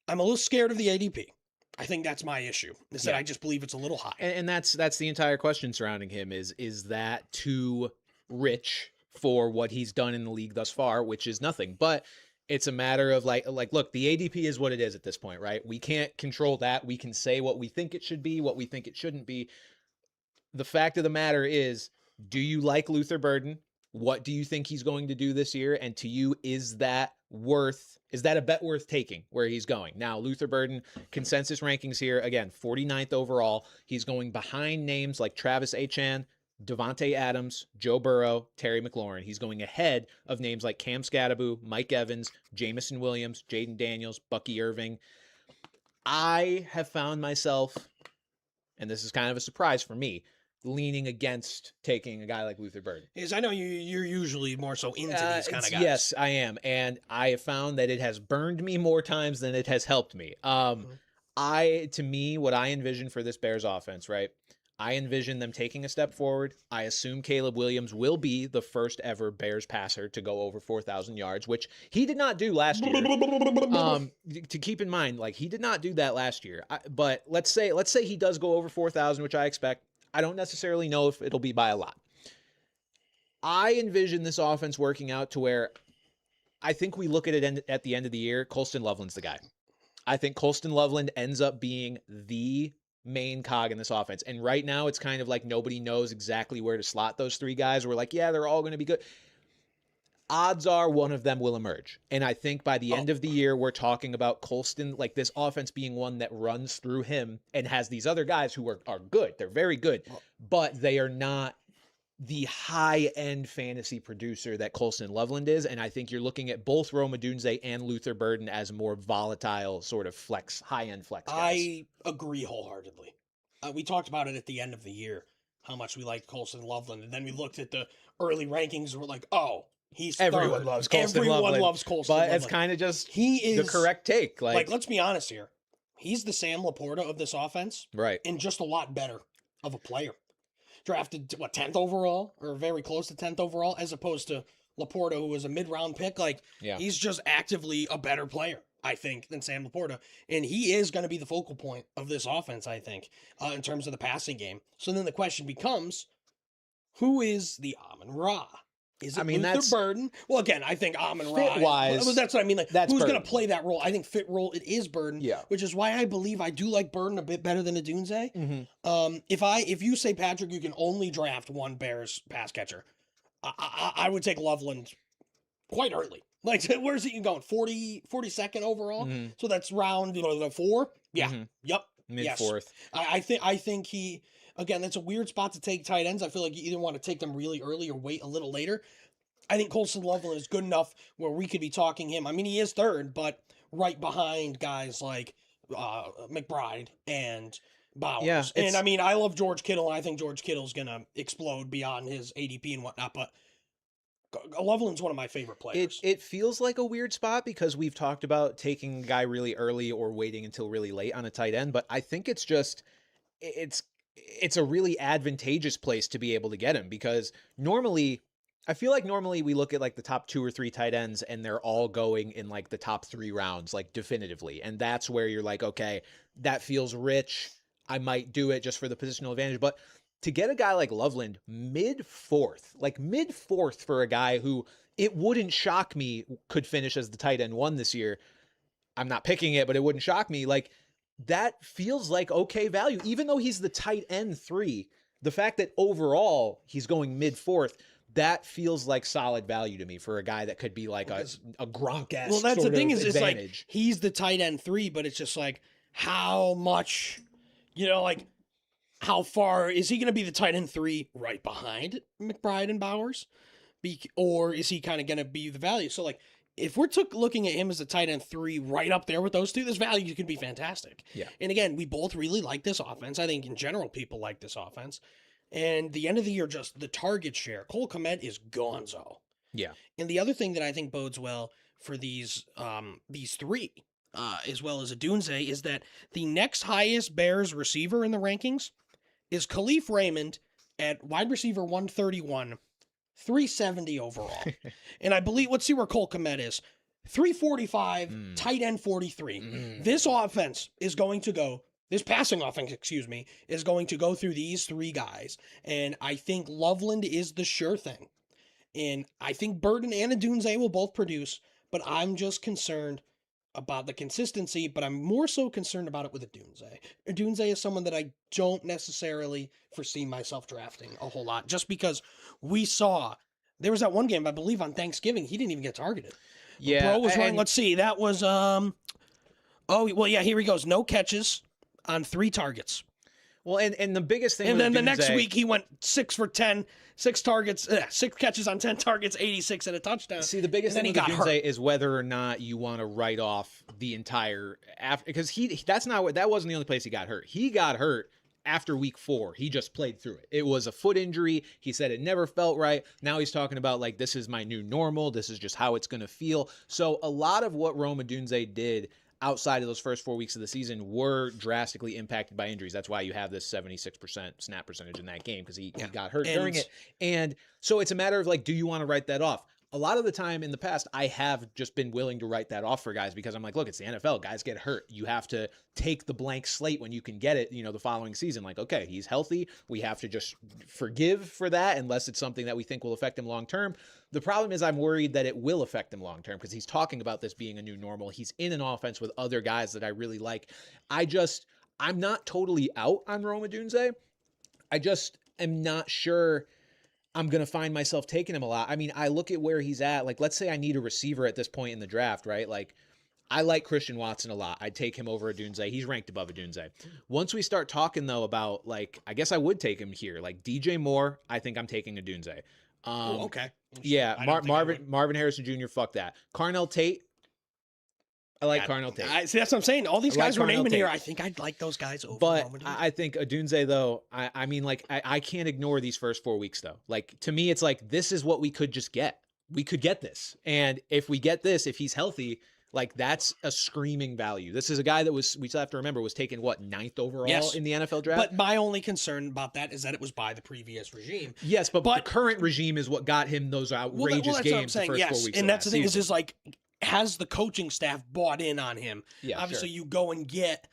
I'm a little scared of the ADP. I think that's my issue. Is that
Yeah.
I just believe it's a little high.
And that's the entire question surrounding him is that too rich for what he's done in the league thus far, which is nothing. But it's a matter of like look, the ADP is what it is at this point, right? We can't control that. We can say what we think it should be, what we think it shouldn't be. The fact of the matter is, do you like Luther Burden? What do you think he's going to do this year? And to you, is that a bet worth taking where he's going? Now, Luther Burden, consensus rankings here, again, 49th overall. He's going behind names like Travis Etienne, Devontae Adams, Joe Burrow, Terry McLaurin. He's going ahead of names like Cam Scatterbu, Mike Evans, Jamison Williams, Jaden Daniels, Bucky Irving. I have found myself, and this is kind of a surprise for me, leaning against taking a guy like Luther Burden.
Is I know you're usually more so into these kind of guys.
Yes, I am. And I have found that it has burned me more times than it has helped me. To me, what I envision for this Bears offense, right? I envision them taking a step forward. I assume Caleb Williams will be the first ever Bears passer to go over 4,000 yards, which he did not do last year. To keep in mind, like, he did not do that last year. But let's say he does go over 4,000, which I expect. I don't necessarily know if it'll be by a lot. I envision this offense working out to where I think we look at it at the end of the year, Colston Loveland's the guy. I think Colston Loveland ends up being the main cog in this offense. And right now it's kind of like nobody knows exactly where to slot those 3 guys. We're like, yeah, they're all going to be good. Odds are one of them will emerge. And I think by the end of the year, we're talking about Colston, like this offense being one that runs through him and has these other guys who are good. They're very good, but they are not the high-end fantasy producer that Colston Loveland is. And I think you're looking at both Rome Odunze and Luther Burden as more volatile sort of high-end flex guys.
I agree wholeheartedly. We talked about it at the end of the year, how much we liked Colston Loveland. And then we looked at the early rankings and we're like, oh,
everyone loves Colston Loveland.
Everyone loves Colston Loveland.
But it's kind of just
he is
the correct take.
Like, let's be honest here. He's the Sam Laporta of this offense.
Right.
And just a lot better of a player. Drafted, 10th overall? Or very close to 10th overall? As opposed to Laporta, who was a mid-round pick. He's just actively a better player, I think, than Sam Laporta. And he is going to be the focal point of this offense, I think, in terms of the passing game. So then the question becomes, who is the Amon-Ra? Is it Luther Burden? Well, again, I think Amon-Ra.
Fit-wise,
that's what I mean. Like,
that's
who's going to play that role? I think fit role, it is Burden.
Yeah.
Which is why I believe I do like Burden a bit better than Odunze.
Mm-hmm.
If you say, Patrick, you can only draft one Bears pass catcher, I would take Loveland quite early. Like, where's it going? 42nd overall?
Mm-hmm.
So that's round, the 4? Yeah.
Mm-hmm.
Yep.
Mid-4th.
Yes. I think he... Again, that's a weird spot to take tight ends. I feel like you either want to take them really early or wait a little later. I think Colston Loveland is good enough where we could be talking him. I mean, he is 3rd, but right behind guys like McBride and Bowers.
Yeah,
and I mean, I love George Kittle, and I think George Kittle's going to explode beyond his ADP and whatnot, but Loveland's one of my favorite players.
It feels like a weird spot because we've talked about taking a guy really early or waiting until really late on a tight end, but I think it's just... It's a really advantageous place to be able to get him because normally, I feel like normally we look at like the top 2 or 3 tight ends and they're all going in like the top 3 rounds, like definitively. And that's where you're like, okay, that feels rich. I might do it just for the positional advantage. But to get a guy like Loveland mid 4th for a guy who it wouldn't shock me could finish as the tight end 1 this year. I'm not picking it, but it wouldn't shock me. Like that feels like okay value, even though he's the tight end 3. The fact that overall he's going mid 4th, that feels like solid value to me for a guy that could be like a Gronk-esque
Well, that's the thing is, it's
advantage.
like he's the tight end 3, but it's just like how much, like how far is he going to be the tight end 3 right behind McBride and Bowers, or is he kind of going to be the value? So like if we're looking at him as a tight end 3 right up there with those two, this value could be fantastic.
Yeah.
And again, we both really like this offense. I think in general people like this offense. And the end of the year, just the target share. Cole Kmet is gonzo.
Yeah.
And the other thing that I think bodes well for these 3, as well as Adunze, is that the next highest Bears receiver in the rankings is Khalif Raymond at wide receiver 131, 370 overall. And I believe, let's see where Cole Kmet is. 345, tight end 43. This offense is going to go. This passing offense, is going to go through these 3 guys. And I think Loveland is the sure thing. And I think Burden and Adunze will both produce, but I'm just concerned about the consistency, but I'm more so concerned about it with Adunze. Adunze is someone that I don't necessarily foresee myself drafting a whole lot, just because we saw, there was that one game, I believe on Thanksgiving, he didn't even get targeted.
Yeah.
Bro was running, let's see, that was, here he goes, no catches on 3 targets.
Well, and the biggest thing,
and then the
Adunze,
next week he went 6 for 10, 6 targets, 6 catches on 10 targets, 86 and a touchdown.
See, the biggest thing
he
with
got
Adunze
hurt.
is whether or not you want to write off the entire because that wasn't the only place he got hurt. He got hurt after week 4. He just played through it. It was a foot injury. He said it never felt right. Now he's talking about like, this is my new normal. This is just how it's going to feel. So a lot of what Rome Odunze did outside of those first 4 weeks of the season were drastically impacted by injuries. That's why you have this 76% snap percentage in that game, because he got hurt during it. And so it's a matter of like, do you want to write that off? A lot of the time in the past, I have just been willing to write that off for guys because I'm like, look, it's the NFL. Guys get hurt. You have to take the blank slate when you can get it, the following season. Like, okay, he's healthy. We have to just forgive for that unless it's something that we think will affect him long term. The problem is I'm worried that it will affect him long term because he's talking about this being a new normal. He's in an offense with other guys that I really like. I'm not totally out on Rome Odunze. I just am not sure I'm going to find myself taking him a lot. I mean, I look at where he's at. Like, let's say I need a receiver at this point in the draft, right? Like, I like Christian Watson a lot. I'd take him over Odunze. He's ranked above Odunze. Once we start talking, though, about, like, I guess I would take him here. Like, DJ Moore, I think I'm taking Odunze.
Okay.
Yeah, Marvin Harrison Jr., fuck that. Carnell Tate, I like Carnell Tate.
See, that's what I'm saying. All these guys we're
Carnell
naming
Tate.
here, I think I'd like those guys over.
But
Roman.
I think Odunze, though, I mean, like, I can't ignore these first 4 weeks, though. Like, to me, it's like, this is what we could just get. We could get this. And if we get this, if he's healthy, like, that's a screaming value. This is a guy that we still have to remember, was taken, 9th overall in the NFL draft?
But my only concern about that is that it was by the previous regime.
Yes, but the current regime is what got him those outrageous games the first 4 weeks.
And that's the thing, is just like, has the coaching staff bought in on him?
Yeah,
obviously you go and get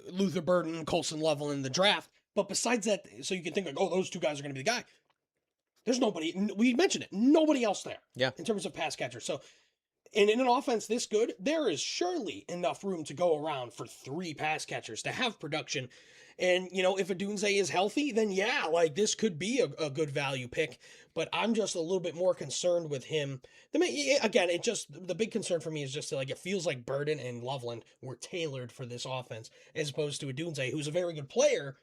Luther Burden, Colson Lovell in the draft, but besides that, so you can think like, oh, those 2 guys are going to be the guy. There's nobody. We mentioned it. Nobody else there.
Yeah.
In terms of pass catchers. So, and in an offense this good, there is surely enough room to go around for 3 pass catchers to have production. And, if Odunze is healthy, then yeah, like this could be a good value pick. But I'm just a little bit more concerned with him. Again, the big concern for me is just like, it feels like Burden and Loveland were tailored for this offense as opposed to Odunze, who's a very good player.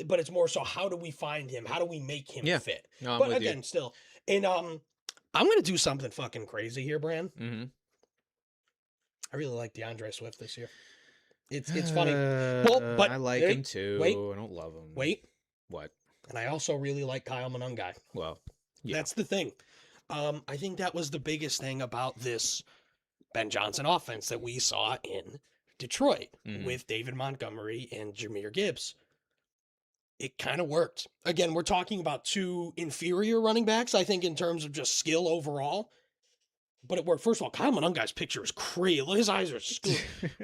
But it's more so, how do we find him? How do we make him fit?
No, I'm
but
with
again,
you.
still. And I'm going to do something fucking crazy here, Bran.
Mm-hmm.
I really like DeAndre Swift this year. It's funny.
But I like him too.
Wait.
I don't love him.
Wait.
What?
And I also really like Kyle Monungai.
Well, yeah.
That's the thing. I think that was the biggest thing about this Ben Johnson offense that we saw in Detroit with David Montgomery and Jahmyr Gibbs. it kind of worked. Again, we're talking about two inferior running backs, I think, in terms of just skill overall. But it worked. First of all, Kyle Monungai's picture is crazy. His eyes are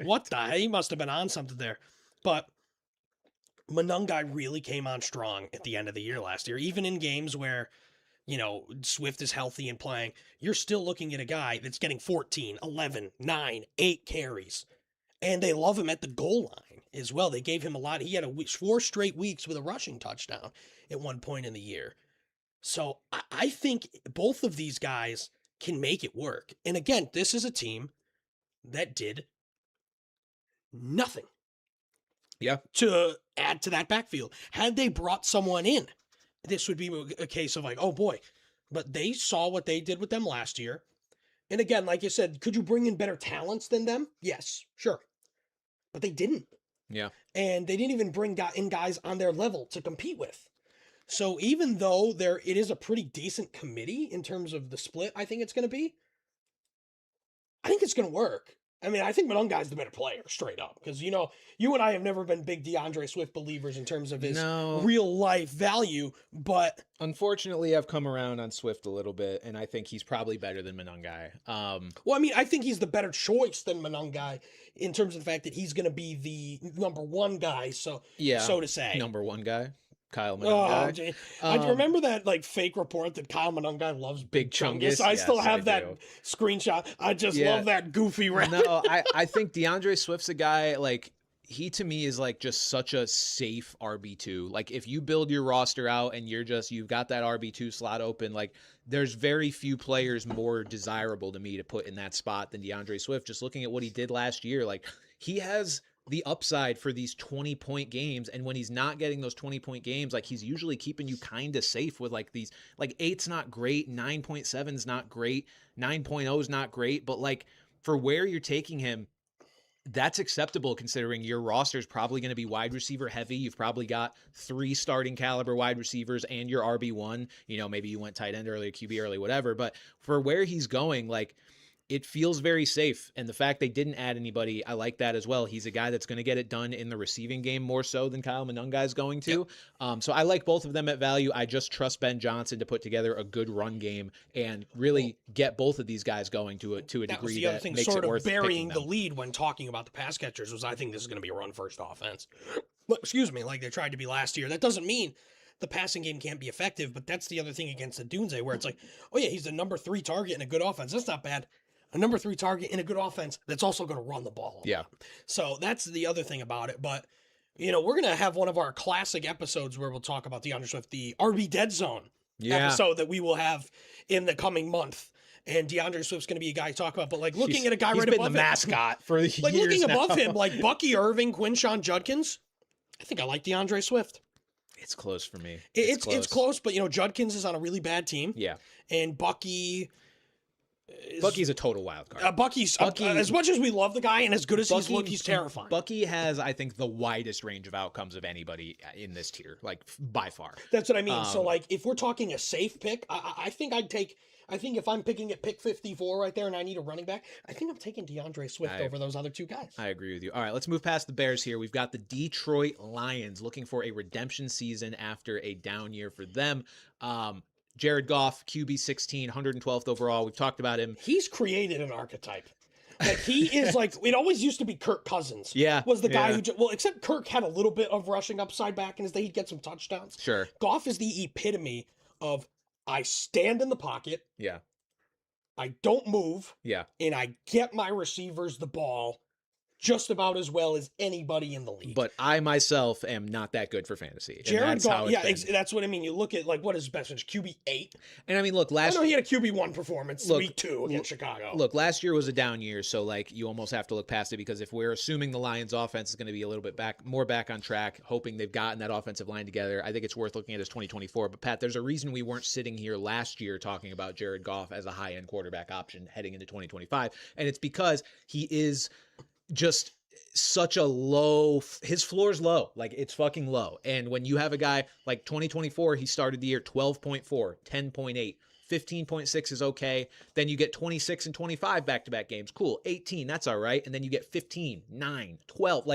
what the heck? He must have been on something there. But Monungai really came on strong at the end of the year last year. Even in games where, Swift is healthy and playing, you're still looking at a guy that's getting 14, 11, 9, 8 carries. And they love him at the goal line as well. They gave him a lot. He had 4 straight weeks with a rushing touchdown at one point in the year. So I think both of these guys can make it work. And again, this is a team that did nothing to add to that backfield. Had they brought someone in, this would be a case of like, oh boy. But they saw what they did with them last year. And again, like you said, could you bring in better talents than them? Yes, sure. But they didn't.
Yeah.
And they didn't even bring in guys on their level to compete with. So even though it is a pretty decent committee in terms of the split, I think it's going to be, I think it's going to work. I mean, I think Monungai's the better player, straight up. Because, you and I have never been big DeAndre Swift believers in terms of his real life value, but...
Unfortunately, I've come around on Swift a little bit, and I think he's probably better than Monungai.
Well, I mean, I think he's the better choice than Monungai in terms of the fact that he's going to be the number one guy, so to say.
Number one guy. Kyle Monungai.
I remember that fake report that Kyle Monungai loves Big Chungus. I still have that screenshot. I just love that goofy rap.
No, I think DeAndre Swift's a guy, he to me is just such a safe RB2. If you build your roster out and you've got that RB2 slot open, there's very few players more desirable to me to put in that spot than DeAndre Swift. Just looking at what he did last year, he has the upside for these 20-point games, and when he's not getting those 20-point games, he's usually keeping you kind of safe with these 8's not great, 9.7's not great, 9.0's not great, but for where you're taking him, that's acceptable considering your roster is probably going to be wide receiver heavy. You've probably got 3 starting caliber wide receivers and your RB1. Maybe you went tight end early, QB early, whatever. But for where he's going, it feels very safe. And the fact they didn't add anybody, I like that as well. He's a guy that's going to get it done in the receiving game more so than Kyle Monungai is going to. Yep. So I like both of them at value. I just trust Ben Johnson to put together a good run game and really get both of these guys going to a degree that makes it worth picking them. That was the other thing, sort of
burying the lead when talking about the pass catchers was I think this is going to be a run-first offense. But, excuse me, like they tried to be last year. That doesn't mean the passing game can't be effective, but that's the other thing against the Dunze where it's like, oh yeah, he's the number 3 target in a good offense. That's not bad. A number 3 target in a good offense that's also going to run the ball.
Yeah.
So that's the other thing about it. But, we're going to have one of our classic episodes where we'll talk about DeAndre Swift, the RB Dead Zone episode that we will have in the coming month. And DeAndre Swift's going to be a guy to talk about. But, looking at a guy right above him. He's been
the mascot for years
looking
now.
above him, Bucky Irving, Quinshon Judkins, I think I like DeAndre Swift.
It's close for me.
It's close, but, Judkins is on a really bad team.
Yeah.
And Bucky's
a total wild card.
Bucky, as much as we love the guy and as good as he's terrifying.
Bucky has, I think, the widest range of outcomes of anybody in this tier, by far.
That's what I mean. So, if we're talking a safe pick, I think if I'm picking at pick 54 right there and I need a running back, I think I'm taking DeAndre Swift over those other 2 guys.
I agree with you. All right, let's move past the Bears here. We've got the Detroit Lions looking for a redemption season after a down year for them. Jared Goff, QB 16, 112th overall. We've talked about him.
He's created an archetype. He is it always used to be Kirk Cousins.
Yeah.
Was the guy who, except Kirk had a little bit of rushing upside back in his day. He'd get some touchdowns.
Sure.
Goff is the epitome of I stand in the pocket.
Yeah.
I don't move.
Yeah.
And I get my receivers the ball just about as well as anybody in the league.
But I myself am not that good for fantasy.
Jared Goff, that's what I mean. You look at what is his best range, QB8.
And I mean, look, I
know he had a QB1 performance, week 2 against Chicago.
Look, last year was a down year, so you almost have to look past it because if we're assuming the Lions offense is going to be a little bit more back on track, hoping they've gotten that offensive line together, I think it's worth looking at as 2024. But Pat, there's a reason we weren't sitting here last year talking about Jared Goff as a high-end quarterback option heading into 2025, and it's because he is just such a low, his floor's low, it's fucking low. And when you have a guy 2024, he started the year 12.4, 10.8, 15.6 is okay. Then you get 26 and 25 back-to-back games. Cool. 18, that's all right. And then you get 15, 9, 12.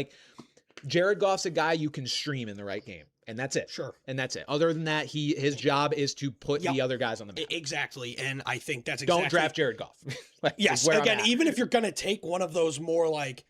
Jared Goff's a guy you can stream in the right game. And that's it.
Sure.
And that's it. Other than that, his job is to put the other guys on the map.
Exactly. And I think that's exactly.
Don't draft Jared Goff.
Yes. Again, even if you're going to take one of those more like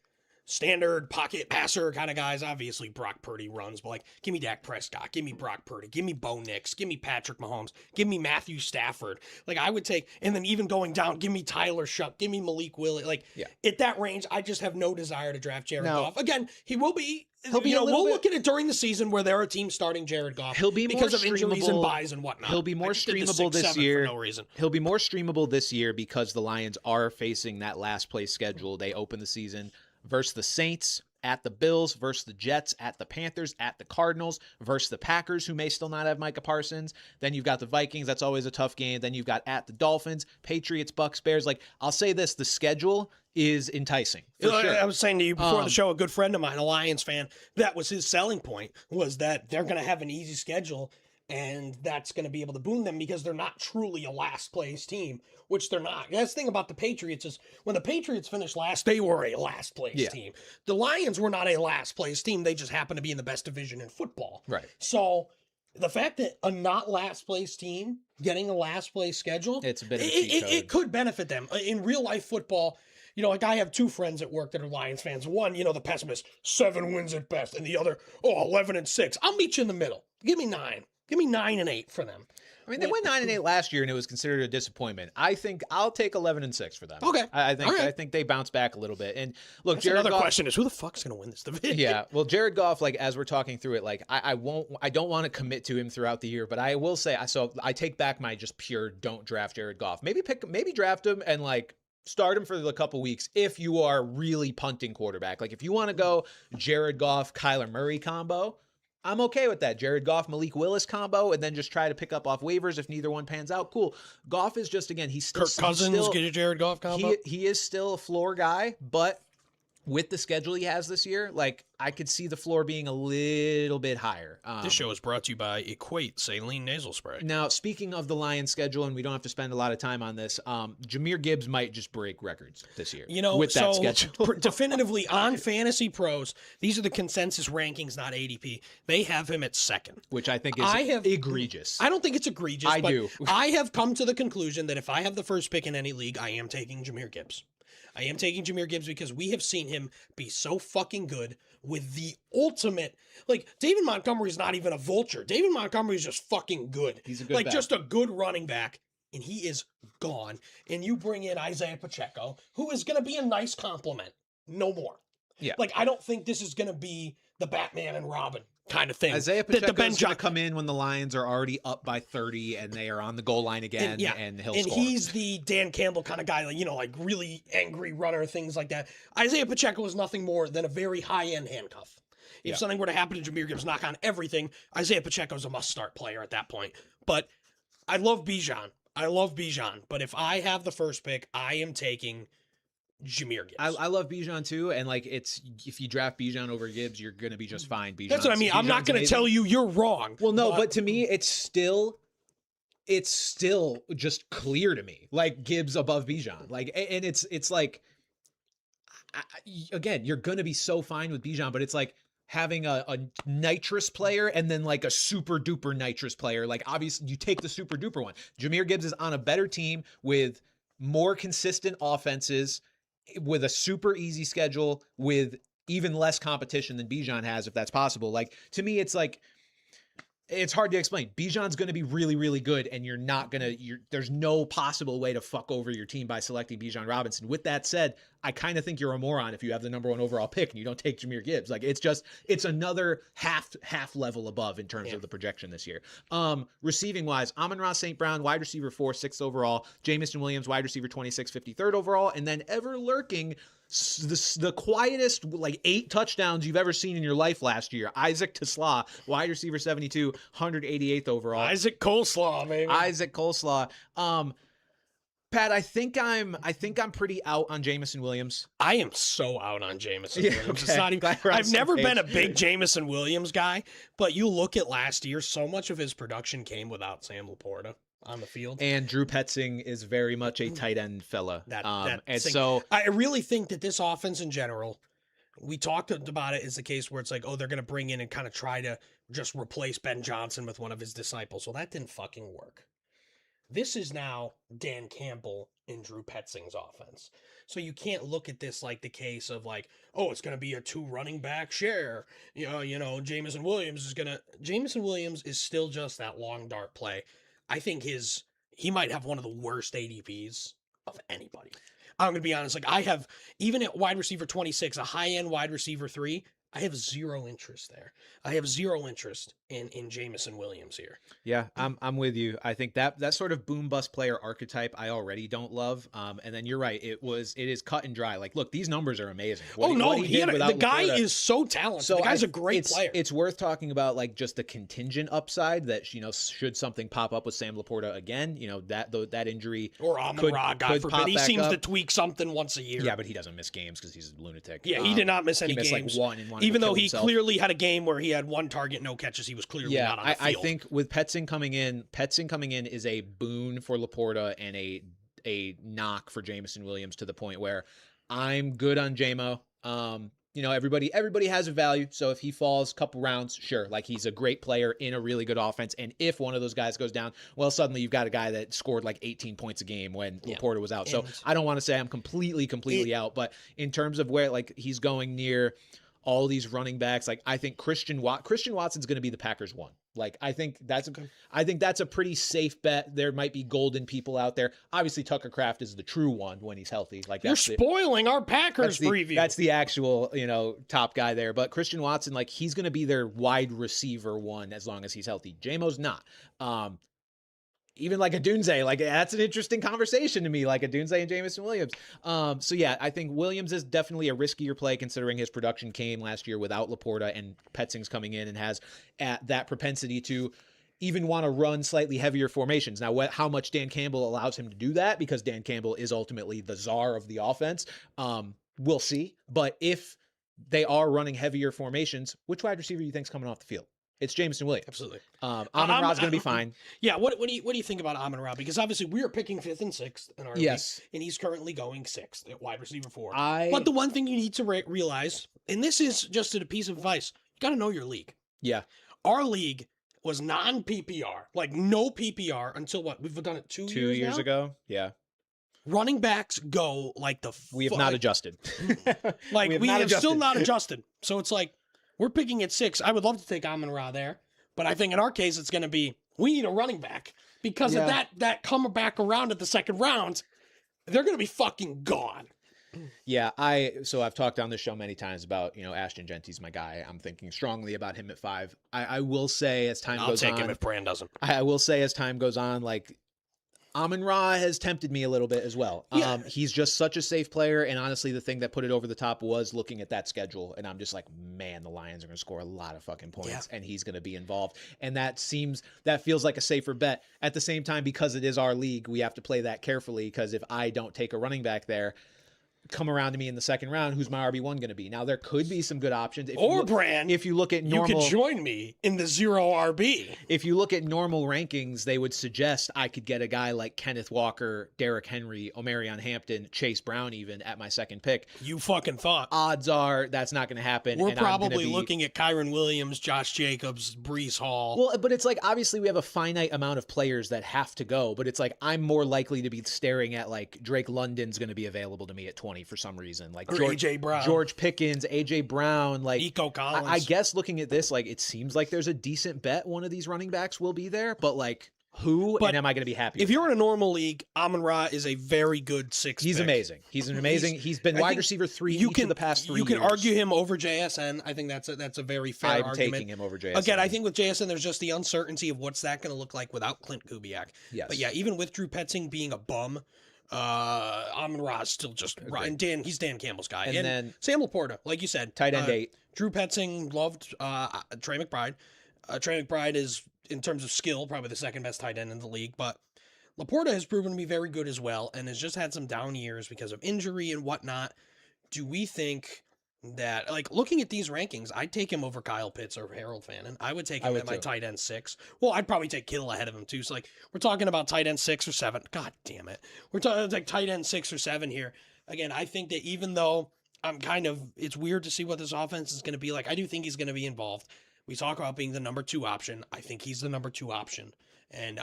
standard pocket passer kind of guys, obviously Brock Purdy runs, but like, give me Dak Prescott, give me Brock Purdy, give me Bo Nix, give me Patrick Mahomes, give me Matthew Stafford. Like I would take, and then even going down, give me Tyler Shuck, give me Malik Willis. Like at that range, I just have no desire to draft Jared Goff. Again, he'll be we'll look at it during the season where there are teams starting Jared Goff.
He'll be
because
more
of injuries and buys and whatnot.
He'll be more streamable this year.
For no reason.
He'll be more streamable this year because the Lions are facing that last place schedule. They open the season versus the Saints, at the Bills, versus the Jets, at the Panthers, at the Cardinals, versus the Packers, who may still not have Micah Parsons. Then you've got the Vikings. That's always a tough game. Then you've got at the Dolphins, Patriots, Bucks, Bears. Like, I'll say this, the schedule is enticing. For sure.
I was saying to you before the show, a good friend of mine, a Lions fan, that was his selling point, was that they're going to have an easy schedule, and that's going to be able to boon them because they're not truly a last place team, which they're not. That's the thing about the Patriots is when the Patriots finished last, they were a last place team. The Lions were not a last place team. They just happened to be in the best division in football.
Right.
So the fact that a not last place team getting a last place schedule,
it's a bit of a cheat code.
It could benefit them. In real life football, you know, like I have two friends at work that are Lions fans. One, you know, the pessimist, 7 wins at best, and the other, 11-6. I'll meet you in the middle. Give me 9. Give me 9-8 for them.
I mean, they went 9-8 last year, and it was considered a disappointment. I think I'll take 11-6 for them.
Okay,
I think they bounce back a little bit. And look,
that's
Jared
another
Goff,
question is who the fuck's gonna win this division?
Yeah, well, Jared Goff, like as we're talking through it, like I don't want to commit to him throughout the year, but I will say, so I take back my just pure don't draft Jared Goff. Maybe draft him and like start him for a couple weeks if you are really punting quarterback. Like if you want to go Jared Goff, Kyler Murray combo, I'm okay with that. Jared Goff, Malik Willis combo, and then just try to pick up off waivers if neither one pans out. Cool. Goff is just, again, he's still...
Kirk Cousins, get a Jared Goff combo?
He is still a floor guy, but with the schedule he has this year, like, I could see the floor being a little bit higher.
This show is brought to you by Equate Saline Nasal Spray.
Now, speaking of the Lions schedule, and we don't have to spend a lot of time on this, Jahmyr Gibbs might just break records this year.
You know,
with that schedule.
Definitively on Fantasy Pros, these are the consensus rankings, not ADP. They have him at second.
Which I think is egregious.
I don't think it's egregious.
I do.
I have come to the conclusion that if I have the first pick in any league, I am taking Jahmyr Gibbs. I am taking Jahmyr Gibbs because we have seen him be so fucking good with the ultimate, like, David Montgomery's not even a vulture. David Montgomery is just fucking good.
He's a good
back.
back.
Just a good running back, and he is gone. And you bring in Isaiah Pacheco, who is going to be a nice compliment. No more.
Yeah.
Like, I don't think this is going to be the Batman and Robin kind of thing.
Isaiah Pacheco is going to come in when the Lions are already up by 30 and they are on the goal line again, and he'll score.
And he's the Dan Campbell kind of guy, like, you know, like really angry runner, things like that. Isaiah Pacheco is nothing more than a very high-end handcuff. If something were to happen to Jahmyr Gibbs, knock on everything, Isaiah Pacheco is a must-start player at that point. But I love Bijan. But if I have the first pick, I am taking Jahmyr Gibbs.
I love Bijan too, and like if you draft Bijan over Gibbs, you're gonna be just fine.
That's what I mean. I'm not gonna tell you you're wrong.
Well, no, but to me, it's still just clear to me, like Gibbs above Bijan. Like, and it's like, again, you're gonna be so fine with Bijan, but it's like having a nitrous player and then like a super duper nitrous player. Like, obviously, you take the super duper one. Jahmyr Gibbs is on a better team with more consistent offenses, with a super easy schedule, with even less competition than Bijan has, if that's possible. Like, to me, it's like, it's hard to explain. Bijan's going to be really, really good, and there's no possible way to fuck over your team by selecting Bijan Robinson. With that said, I kind of think you're a moron if you have the number 1 overall pick and you don't take Jahmyr Gibbs. Like, it's another half level above in terms of the projection this year. Receiving wise, Amon-Ra St. Brown, wide receiver 4, 6th overall. Jamison Williams, wide receiver 26, 53rd overall. And then ever lurking, the quietest, like 8 touchdowns you've ever seen in your life last year, Isaac Tesla, wide receiver 72, 188th overall.
Isaac Coleslaw, baby.
Isaac Coleslaw. Pat, I think I'm pretty out on Jamison Williams.
I am so out on Jamison Williams.
Okay.
It's not even, I've never been a big Jamison Williams guy, but you look at last year, so much of his production came without Sam Laporta on the field.
And Drew Petzing is very much a tight end fella.
So I really think that this offense in general, we talked about it as the case where it's like, oh, they're going to bring in and kind of try to just replace Ben Johnson with one of his disciples. Well, that didn't fucking work. This is now Dan Campbell and Drew Petzing's offense. So you can't look at this like the case of like, oh, it's going to be a 2 running back share. Jamison Williams is still just that long dart play. I think he might have one of the worst ADPs of anybody. I'm going to be honest. Like I have, even at wide receiver 26, a high end wide receiver 3, I have zero interest there. I have zero interest in Jamison Williams here.
Yeah, I'm with you. I think that sort of boom bust player archetype I already don't love. And then you're right. It is cut and dry. Like, look, these numbers are amazing.
The guy is so talented. So the guy's a great player.
It's worth talking about like just the contingent upside that should something pop up with Sam Laporta again, that injury
or Amon-Ra, God forbid, he seems to tweak something once a year.
Yeah, but he doesn't miss games because he's a lunatic.
Yeah, he did not miss any games.
He missed like one
even though he clearly had a game where he had 1 target, no catches. He was clearly not on the field.
I think with Petzing coming in is a boon for Laporta and a knock for Jamison Williams to the point where I'm good on JMO. Everybody has a value. So if he falls a couple rounds, sure, like he's a great player in a really good offense. And if one of those guys goes down, well, suddenly you've got a guy that scored like 18 points a game when Laporta was out. So I don't want to say I'm completely out, but in terms of where like he's going near all these running backs, like I think Christian Watson's going to be the Packers 1. Like I think that's a pretty safe bet. There might be golden people out there. Obviously, Tucker Kraft is the true one when he's healthy. Like
you're spoiling our Packers preview.
That's the actual top guy there. But Christian Watson, like he's going to be their wide receiver 1 as long as he's healthy. JMO's not. Even like a Dunze, like that's an interesting conversation to me, like a Dunze and Jamison Williams. So yeah, I think Williams is definitely a riskier play considering his production came last year without Laporta, and Petzing's coming in and has that propensity to even want to run slightly heavier formations. Now, how much Dan Campbell allows him to do that, because Dan Campbell is ultimately the czar of the offense, we'll see. But if they are running heavier formations, which wide receiver do you think is coming off the field? It's Jamison Williams.
Absolutely.
Amon-Ra's going to be fine.
Yeah. What do you think about Amon-Ra? Because obviously we are picking 5th and 6th in our league, and he's currently going 6th at wide receiver 4. But the one thing you need to realize, and this is just a piece of advice, you got to know your league. Yeah. Our league was non-PPR, like no PPR until what? We've done it 2 years
ago. Yeah.
Running backs go like
we have not adjusted.
Like we have still not adjusted. So it's like, we're picking at 6. I would love to take Amon-Ra there, but I think in our case it's going to be we need a running back because of that come back around at the 2nd round. They're going to be fucking gone.
Yeah, I've talked on this show many times about Ashton Genty's my guy. I'm thinking strongly about him at 5. I will say as time goes on,
I'll take him if Bran doesn't.
I will say as time goes on, like Amon-Ra has tempted me a little bit as well. Yeah. He's just such a safe player, and honestly, the thing that put it over the top was looking at that schedule, and I'm just like, man, the Lions are going to score a lot of fucking points, and he's going to be involved, and that feels like a safer bet. At the same time, because it is our league, we have to play that carefully, because if I don't take a running back there, come around to me in the 2nd round, who's my RB1 going to be? Now, there could be some good options.
Bran,
if you look at normal,
you could join me in the 0 RB.
If you look at normal rankings, they would suggest I could get a guy like Kenneth Walker, Derrick Henry, Omarion Hampton, Chase Brown even at my 2nd pick.
You fucking thought.
Odds are that's not going to happen.
We're probably looking at Kyron Williams, Josh Jacobs, Breece Hall.
Well, but it's like, obviously we have a finite amount of players that have to go, but it's like I'm more likely to be staring at like Drake London's going to be available to me at 20 for some reason, like
AJ Brown,
George Pickens, AJ Brown, like
Nico Collins.
I guess looking at this, like it seems like there's a decent bet one of these running backs will be there, but like who and am I going to be happy?
If you're in a normal league, Amon-Ra is a very good 6th.
He's
pick.
Amazing. He's an amazing. He's been wide receiver 3 each of the past 3 years.
You can argue him over JSN. I think that's a very fair argument.
I'm taking him over JSN.
Again, I think with JSN, there's just the uncertainty of what's that going to look like without Clint Kubiak.
Yes.
But yeah, even with Drew Petzing being a bum, Amon-Ra is still just right. And he's Dan Campbell's guy. And then Sam Laporta, like you said,
tight end 8.
Drew Petzing loved Trey McBride. Trey McBride is, in terms of skill, probably the 2nd best tight end in the league. But Laporta has proven to be very good as well, and has just had some down years because of injury and whatnot. Do we think that, like, looking at these rankings, I'd take him over Kyle Pitts or Harold Fannin. I would take him at my tight end 6. Well, I'd probably take Kittle ahead of him too. So, like, we're talking about tight end 6 or 7. God damn it. We're talking like tight end 6 or 7 here. Again, I think that even though it's weird to see what this offense is going to be like. I do think he's going to be involved. We talk about being the number 2 option. I think he's the number 2 option. And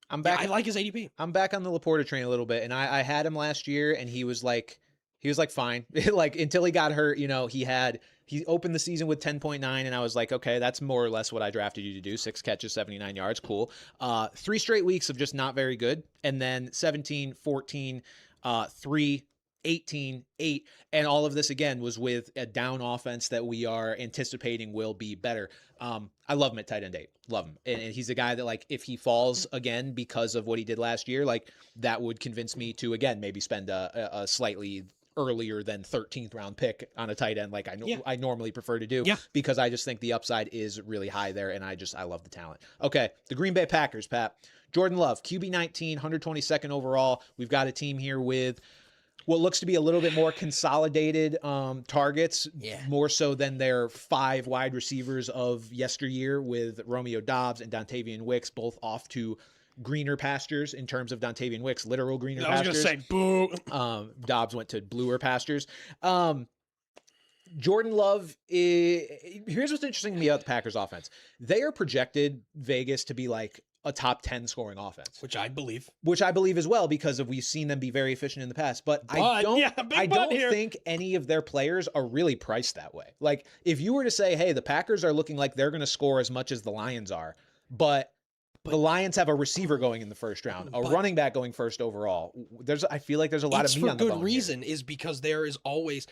I'm back.
I like his ADP.
I'm back on the Laporta train a little bit, and I had him last year, and he was like fine, like until he got hurt. He opened the season with 10.9, and I was like, okay, that's more or less what I drafted you to do. 6 catches, 79 yards, cool. 3 straight weeks of just not very good, and then 17, 14, 3. 18, 8, and all of this again was with a down offense that we are anticipating will be better. I love him at tight end 8. Love him. And he's a guy that, like, if he falls again because of what he did last year, like, that would convince me to, again, maybe spend a slightly earlier than 13th round pick on a tight end like I normally prefer to do, because I just think the upside is really high there, and I love the talent. Okay, the Green Bay Packers, Pat. Jordan Love, QB 19, 122nd overall. We've got a team here with what looks to be a little bit more consolidated targets, more so than their 5 wide receivers of yesteryear, with Romeo Doubs and Dontavian Wicks both off to greener pastures in terms of Dontavian Wicks, literal greener pastures.
I was going to say, boo.
Doubs went to bluer pastures. Jordan Love, here's what's interesting to me about the Packers offense. They are projected, Vegas, to be like a top 10 scoring offense,
which I believe
as well, because we've seen them be very efficient in the past. But I don't think any of their players are really priced that way. Like, if you were to say, hey, the Packers are looking like they're going to score as much as the Lions are, but the Lions have a receiver going in the first round, a running back going first overall. I feel like there's a lot of meat on the bone.
For good reason, is because there is always,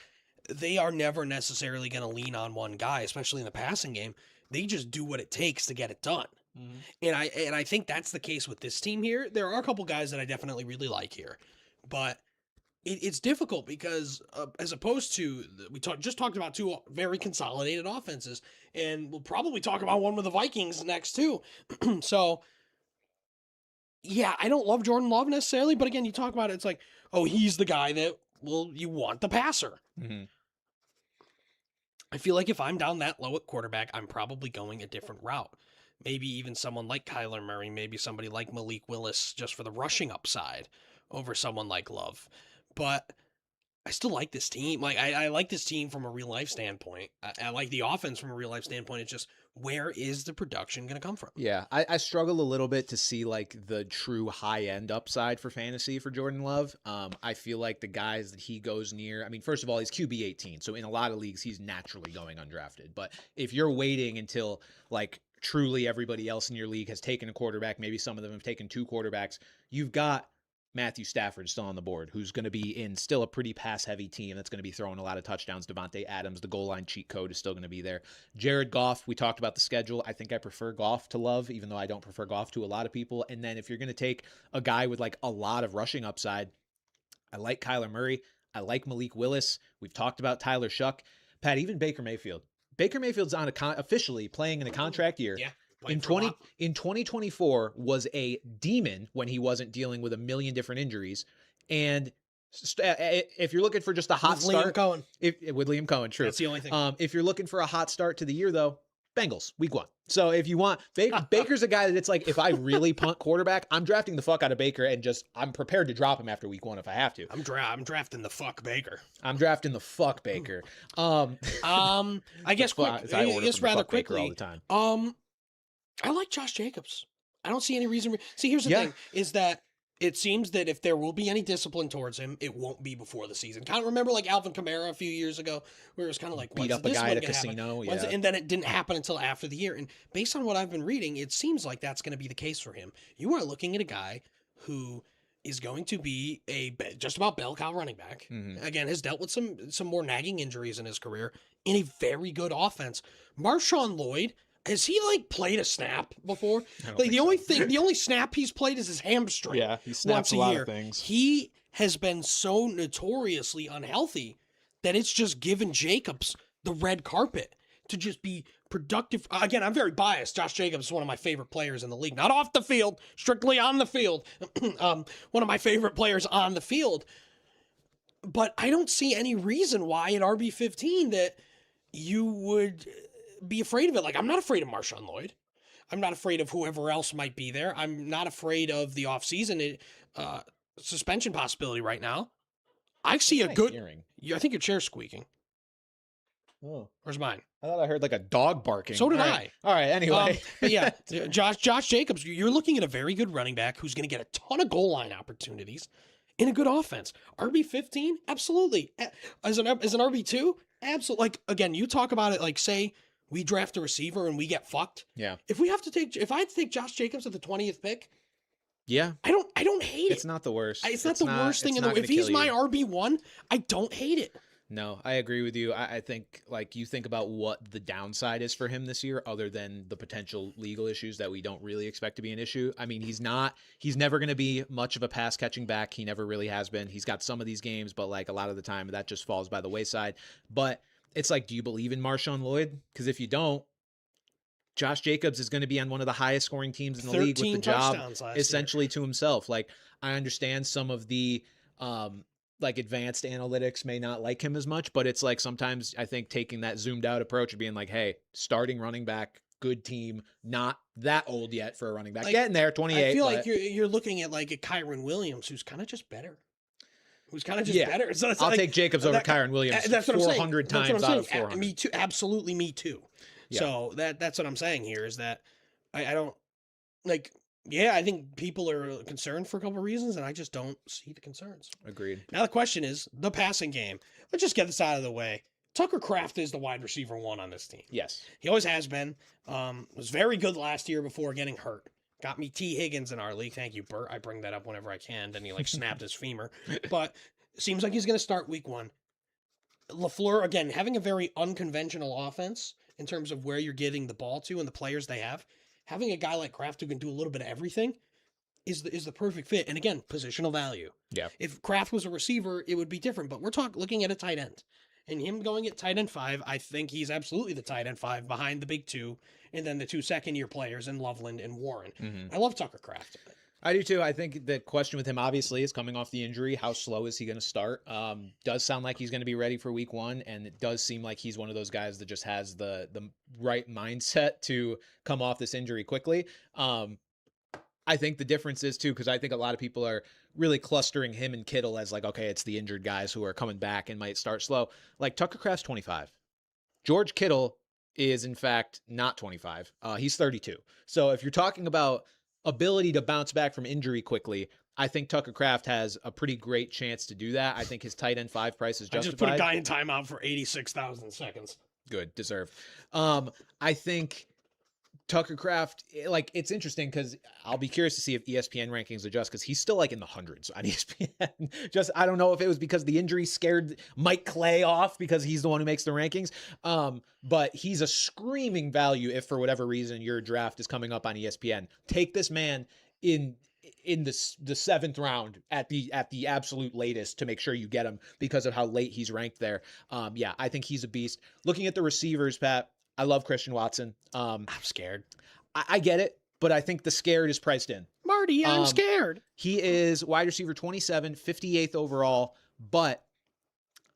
they are never necessarily going to lean on one guy, especially in the passing game. They just do what it takes to get it done. Mm-hmm. And I think that's the case with this team here. There are a couple guys that I definitely really like here, but it's difficult because as opposed to just talked about 2 very consolidated offenses, and we'll probably talk about one with the Vikings next too. So yeah, I don't love Jordan Love necessarily, but again, you talk about it, it's like, oh, he's the guy that you want the passer. Mm-hmm. I feel like if I'm down that low at quarterback, I'm probably going a different route. Maybe even someone like Kyler Murray, maybe somebody like Malik Willis, just for the rushing upside over someone like Love. But I still like this team. Like, I like this team from a real life standpoint. I like the offense from a real life standpoint. It's just, where is the production going to come from?
Yeah, I struggle a little bit to see like the true high end upside for fantasy for Jordan Love. I feel like the guys that he goes near, I mean, first of all, he's QB 18. So in a lot of leagues, he's naturally going undrafted. But if you're waiting until like truly everybody else in your league has taken a quarterback, maybe some of them have taken 2 quarterbacks, you've got Matthew Stafford still on the board, who's going to be in still a pretty pass-heavy team that's going to be throwing a lot of touchdowns. Devontae Adams, the goal line cheat code, is still going to be there. Jared Goff, we talked about the schedule. I think I prefer Goff to Love, even though I don't prefer Goff to a lot of people. And then if you're going to take a guy with like a lot of rushing upside, I like Kyler Murray. I like Malik Willis. We've talked about Tyler Shuck. Pat, even Baker Mayfield. Baker Mayfield's on officially playing in a contract year.
Yeah.
In 2024 was a demon when he wasn't dealing with a million different injuries. And if you're looking for just a hot start, with Liam Cohen, true.
That's the only thing.
If you're looking for a hot start to the year, though, Bengals, week 1. So if you want, Baker's a guy that it's like, if I really punt quarterback, I'm drafting the fuck out of Baker, and I'm prepared to drop him after week 1 if I have to.
I'm drafting the fuck Baker.
I'm drafting the fuck Baker.
I guess rather quickly.
All the time.
I like Josh Jacobs. I don't see any reason. See, here's the thing, is that it seems that if there will be any discipline towards him, it won't be before the season. Kind of remember like Alvin Kamara a few years ago, where it was kind of like,
beat up a guy at a casino.
And then it didn't happen until after the year. And based on what I've been reading, it seems like that's going to be the case for him. You are looking at a guy who is going to be just about bell cow running back. Mm-hmm. Again, has dealt with some more nagging injuries in his career, in a very good offense. Marshawn Lloyd, has he like played a snap before? Like the only snap he's played is his hamstring.
Yeah, he snaps a lot of things.
He has been so notoriously unhealthy that it's just given Jacobs the red carpet to just be productive. Again, I'm very biased. Josh Jacobs is one of my favorite players in the league. Not off the field, strictly on the field. One of my favorite players on the field. But I don't see any reason why at RB15 that you would be afraid of it. Like, I'm not afraid of Marshawn Lloyd. I'm not afraid of whoever else might be there. I'm not afraid of the offseason suspension possibility right now. I see a
What am I
good.
hearing?
I think your chair's squeaking.
Oh,
Where's mine?
I thought I heard like a dog barking.
So did
All
I.
right. All right. Anyway,
But yeah, Josh Jacobs, you're looking at a very good running back who's going to get a ton of goal line opportunities in a good offense. RB15, absolutely. As an RB2, absolutely. Like again, you talk about it like say we draft a receiver and we get fucked.
yeah,
If I had to take Josh Jacobs at the 20th pick,
yeah.
I don't hate
It's
it.
not the worst.
It's not the worst thing
it's
in the
not
world. If
gonna
he's
kill
my
you.
RB1, I don't hate it.
No, I agree with you. I think like you think about what the downside is for him this year, other than the potential legal issues that we don't really expect to be an issue. I mean, he's never going to be much of a pass catching back. He never really has been. He's got some of these games, but like a lot of the time that just falls by the wayside. But it's like, do you believe in Marshawn Lloyd? Because if you don't, Josh Jacobs is going to be on one of the highest scoring teams in the league with the
13
job
touchdowns last
essentially to himself. Like I understand some of the like advanced analytics may not like him as much, but it's like sometimes I think taking that zoomed out approach of being like, hey, starting running back, good team, not that old yet for a running back.
Like,
Getting there, 28.
I feel
but
like you're looking at like a Kyron Williams who's kind of just better.
Yeah.
Better. So it's
I'll
like,
take Jacobs over Kyron Williams
That's what I'm saying.
400
That's what
times
I'm
out of
saying.
400.
Me too. Absolutely me too.
Yeah.
So that's what I'm saying here is that I don't like, yeah, I think people are concerned for a couple of reasons, and I just don't see the concerns.
Agreed.
Now the question is the passing game. Let's just get this out of the way. Tucker Kraft is the wide receiver 1 on this team.
Yes.
He always has been. Was very good last year before getting hurt. Got me T. Higgins in our league. Thank you, Bert. I bring that up whenever I can. Then he like snapped his femur. But it seems like he's going to start week 1. LaFleur, again, having a very unconventional offense in terms of where you're getting the ball to and the players they have. Having a guy like Kraft who can do a little bit of everything is the perfect fit. And again, positional value.
Yeah.
If Kraft was a receiver, it would be different. But we're looking at a tight end. And him going at tight end 5, I think he's absolutely the tight end 5 behind the big 2, and then the 2 second-year players in Loveland and Warren.
Mm-hmm.
I love Tucker Kraft.
I do too. I think the question with him obviously is coming off the injury. How slow is he going to start? Does sound like he's going to be ready for week 1, and it does seem like he's one of those guys that just has the right mindset to come off this injury quickly. I think the difference is too, because I think a lot of people are really clustering him and Kittle as like, okay, it's the injured guys who are coming back and might start slow. Like Tucker Kraft's 25. George Kittle is in fact not 25. He's 32. So if you're talking about ability to bounce back from injury quickly, I think Tucker Kraft has a pretty great chance to do that. I think his tight end 5 price is justified.
I just put a guy in timeout for 86,000 seconds.
Good, deserved. I think Tucker Kraft, like, it's interesting because I'll be curious to see if ESPN rankings adjust because he's still like in the hundreds on ESPN. Just, I don't know if it was because the injury scared Mike Clay off because he's the one who makes the rankings. But he's a screaming value if for whatever reason your draft is coming up on ESPN. Take this man in the 7th round at the absolute latest to make sure you get him because of how late he's ranked there. Yeah, I think he's a beast. Looking at the receivers, Pat, I love Christian Watson.
I'm scared.
I get it, but I think the scared is priced in.
Marty, I'm scared.
He is wide receiver 27, 58th overall, but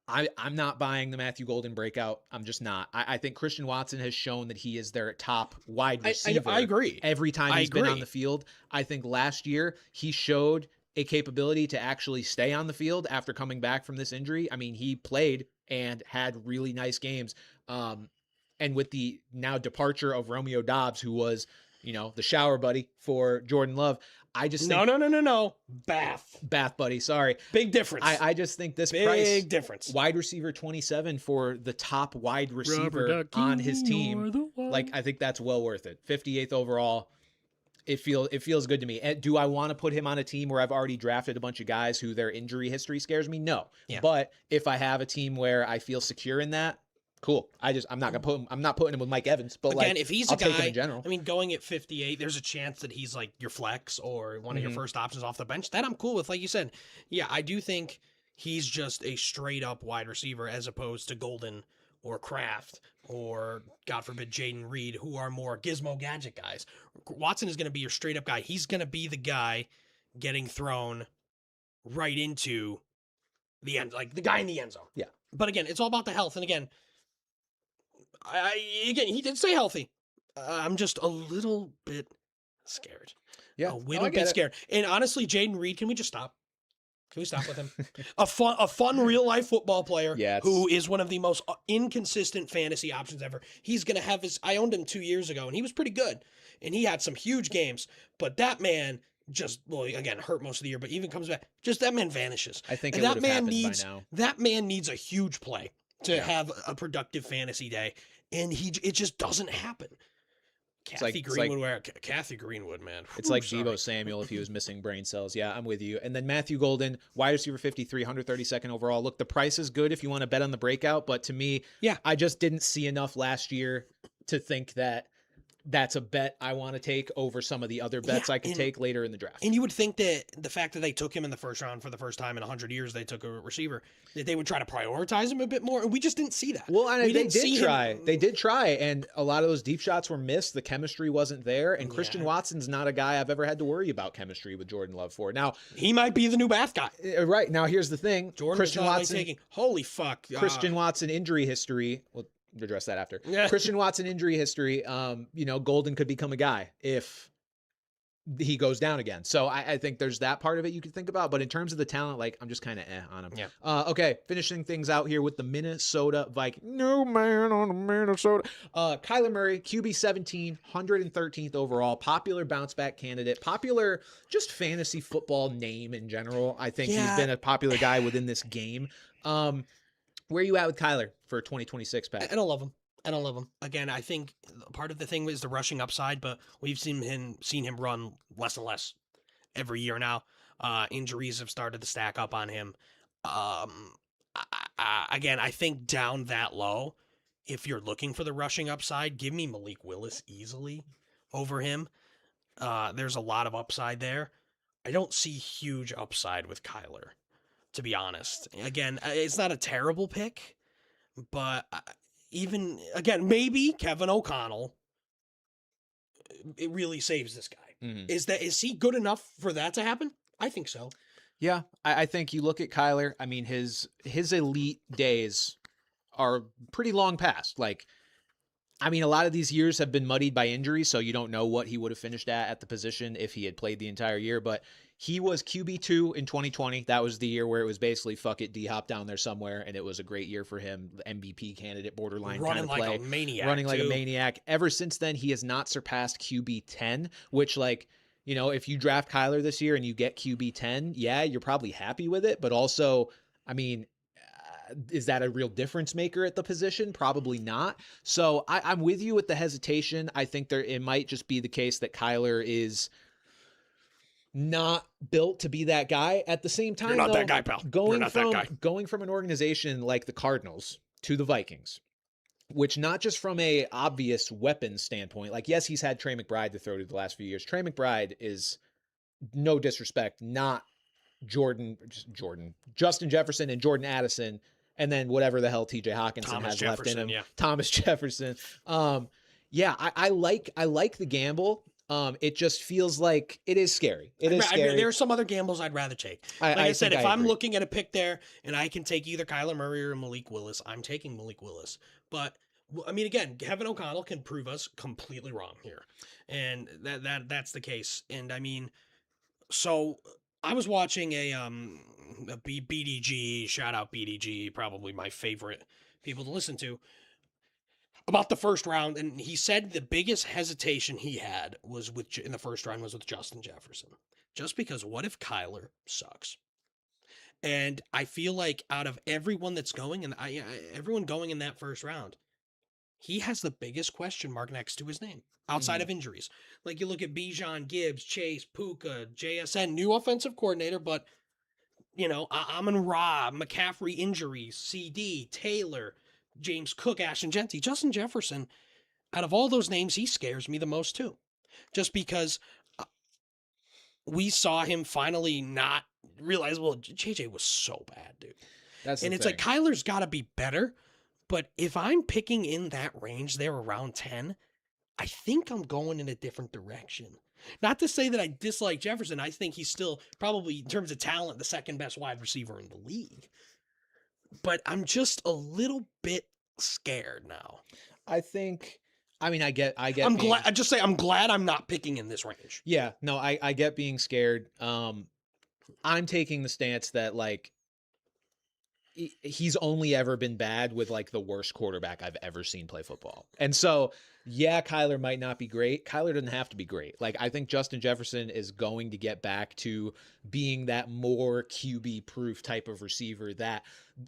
I'm not buying the Matthew Golden breakout. I'm just not. I think Christian Watson has shown that he is their top wide receiver.
I agree.
Every time he's been on the field. I think last year he showed a capability to actually stay on the field after coming back from this injury. I mean, he played and had really nice games. And with the now departure of Romeo Doubs, who was, the shower buddy for Jordan Love, I just think...
No. Bath
buddy, sorry.
Big difference.
I just think this
Big difference.
Wide receiver 27 for the top wide receiver on his team, like, I think that's well worth it. 58th overall. It feels good to me. Do I want to put him on a team where I've already drafted a bunch of guys who their injury history scares me? No. Yeah. But if I have a team where I feel secure in that, cool. I'm not putting him with Mike Evans, but
again,
like,
if he's
I'll
a guy,
take him in general.
I mean, going at 58, there's a chance that he's like your flex or one of your first options off the bench. That I'm cool with. Like you said, yeah, I do think he's just a straight up wide receiver as opposed to Golden or Kraft or, God forbid, Jaden Reed, who are more gizmo gadget guys. Watson is going to be your straight up guy. He's going to be the guy getting thrown right into the end, like the guy in the end zone.
Yeah.
But again, it's all about the health. And again, he did stay healthy. I'm just a little bit scared.
Yeah.
A little bit scared. And honestly, Jaden Reed, can we just stop? Can we stop with him? A fun real life football player who is one of the most inconsistent fantasy options ever. He's going to have I owned him 2 years ago and he was pretty good and he had some huge games, but that man again, hurt most of the year, but even comes back, just that man vanishes.
I think
and
that man needs, by now.
That man needs a huge play to have a productive fantasy day. And it just doesn't happen. Kathy Greenwood, man.
It's like Deebo Samuel if he was missing brain cells. Yeah, I'm with you. And then Matthew Golden, wide receiver 53, 132nd overall. Look, the price is good if you want to bet on the breakout, but to me, I just didn't see enough last year to think that that's a bet I want to take over some of the other bets I could take later in the draft.
And you would think that the fact that they took him in the first round for the first time in 100 years, they took a receiver, that they would try to prioritize him a bit more. And we just didn't see that.
Well, and they did try. They did try. And a lot of those deep shots were missed. The chemistry wasn't there. And Christian Watson's not a guy I've ever had to worry about chemistry with Jordan Love for. Now,
he might be the new Bath guy.
Right. Now, here's the thing.
Christian Watson. Holy fuck.
Christian Watson injury history. Well, address that after. Christian Watson injury history. Golden could become a guy if he goes down again. So I think there's that part of it you could think about. But in terms of the talent, I'm just kind of on him. Yeah. Okay, finishing things out here with the Minnesota Vikings. No man on the Minnesota. Kyler Murray, QB 17, 113th overall. Popular bounce back candidate. Popular just fantasy football name in general. I think he's been a popular guy within this game. Where are you at with Kyler for 2026, Pat?
I don't love him. Again, I think part of the thing is the rushing upside, but we've seen him run less and less every year now. Injuries have started to stack up on him. Again, I think down that low, if you're looking for the rushing upside, give me Malik Willis easily over him. There's a lot of upside there. I don't see huge upside with Kyler, to be honest. Again, it's not a terrible pick, but maybe Kevin O'Connell, it really saves this guy. Mm-hmm. Is he good enough for that to happen? I think so.
Yeah, I think you look at Kyler. I mean, his elite days are pretty long past. A lot of these years have been muddied by injury, so you don't know what he would have finished at the position if he had played the entire year. But he was QB2 in 2020. That was the year where it was basically fuck it, D-hop down there somewhere, and it was a great year for him. The MVP candidate, borderline kind of play.
Running like a maniac.
Running like a maniac. Ever since then, he has not surpassed QB10, which, if you draft Kyler this year and you get QB10, yeah, you're probably happy with it. But also, is that a real difference maker at the position? Probably not. So I'm with you with the hesitation. I think it might just be the case that Kyler is not built to be that guy. At the same time,
you're not that guy, pal.
Going from an organization like the Cardinals to the Vikings, which not just from a obvious weapon standpoint, yes, he's had Trey McBride to throw to the last few years. Trey McBride is, no disrespect, not Justin Jefferson and Jordan Addison, and then whatever the hell TJ Hawkinson has left in him. Yeah. Thomas Jefferson. I like the gamble. It just feels like it is scary. Scary.
There are some other gambles I'd rather take. I said, if I'm looking at a pick there and I can take either Kyler Murray or Malik Willis, I'm taking Malik Willis. But again, Kevin O'Connell can prove us completely wrong here, and that's the case. And so I was watching a BDG, shout out BDG, probably my favorite people to listen to, about the first round, and he said the biggest hesitation he had in the first round was with Justin Jefferson. Just because what if Kyler sucks? And I feel like out of everyone that's going, and everyone going in that first round, he has the biggest question mark next to his name outside of injuries. You look at Bijan, Gibbs, Chase, Puka, JSN, new offensive coordinator, but Amon-Ra, McCaffrey injuries, CD, Taylor, James Cook, Ashton Jeanty, Justin Jefferson, out of all those names, he scares me the most too. Just because we saw him finally not realize, JJ was so bad, dude. It's like Kyler's got to be better, but if I'm picking in that range there around 10, I think I'm going in a different direction. Not to say that I dislike Jefferson. I think he's still probably, in terms of talent, the second best wide receiver in the league. But I'm just a little bit scared now.
I get.
I'm glad I'm not picking in this range.
Yeah, no, I get being scared. I'm taking the stance that like he's only ever been bad with like the worst quarterback I've ever seen play football. And so, yeah, Kyler might not be great. Kyler doesn't have to be great. Like, I think Justin Jefferson is going to get back to being that more QB proof type of receiver that,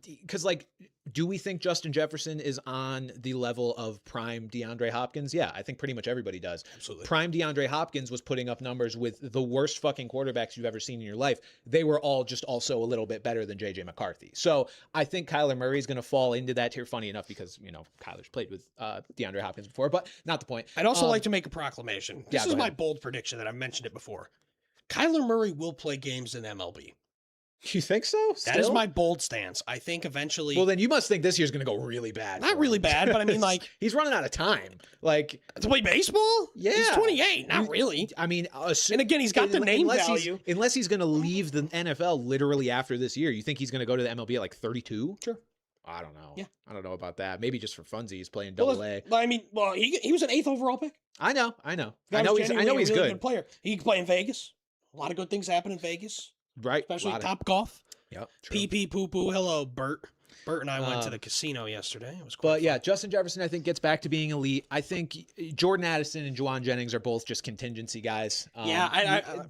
because like, do we think Justin Jefferson is on the level of prime DeAndre Hopkins? Yeah, I think pretty much everybody does.
Absolutely.
Prime DeAndre Hopkins was putting up numbers with the worst fucking quarterbacks you've ever seen in your life. They were all just also a little bit better than JJ McCarthy. So I think Kyler Murray is going to fall into that tier. Funny enough, because, you know, Kyler's played with DeAndre Hopkins before, but not the point.
I'd also like to make a proclamation. This is
go
my
ahead.
bold prediction that I've mentioned it before. Kyler Murray will play games in MLB.
You think so?
That is
Still?
my bold stance. I think eventually...
Well, then you must think this year's going to go really bad.
Not
for
really
him.
bad, but I mean, like...
He's running out of time. Like...
To play baseball?
Yeah.
He's 28. Not really.
I mean...
And again, he's got the name value.
Unless he's going to leave the NFL literally after this year. You think he's going to go to the MLB at like 32?
Sure.
I don't know.
Yeah.
I don't know about that. Maybe just for funsies playing
Well,
double A.
I mean, well, he was an 8th overall pick.
I know.
That
I know
was
he's
genuinely a
he's
really
good.
player. He can play in Vegas. A lot of good things happen in Vegas,
Right?
especially
Lot of-
Top Golf.
Yep. True.
Pee pee poo poo. Hello, Bert. Bert and I went to the casino yesterday. It was quite
But
fun.
yeah, Justin Jefferson, I think, gets back to being elite. I think Jordan Addison and Juwan Jennings are both just contingency guys.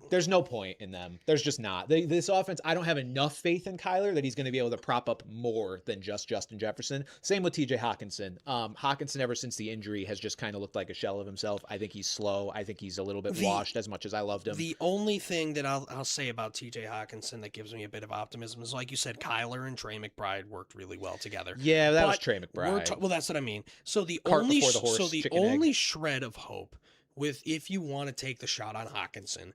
There's no point in them. There's just not. This offense, I don't have enough faith in Kyler that he's going to be able to prop up more than just Justin Jefferson. Same with TJ Hawkinson. Hawkinson, ever since the injury, has just kind of looked like a shell of himself. I think he's slow. I think he's a little bit washed as much as I loved him.
The only thing that I'll say about TJ Hawkinson that gives me a bit of optimism is, like you said, Kyler and Trey McBride worked really well together.
Yeah, that was
But
Trey McBride.
well, that's what I mean. So the
Cart
only
before the horse, chicken, egg.
shred of hope with, if you want to take the shot on Hawkinson,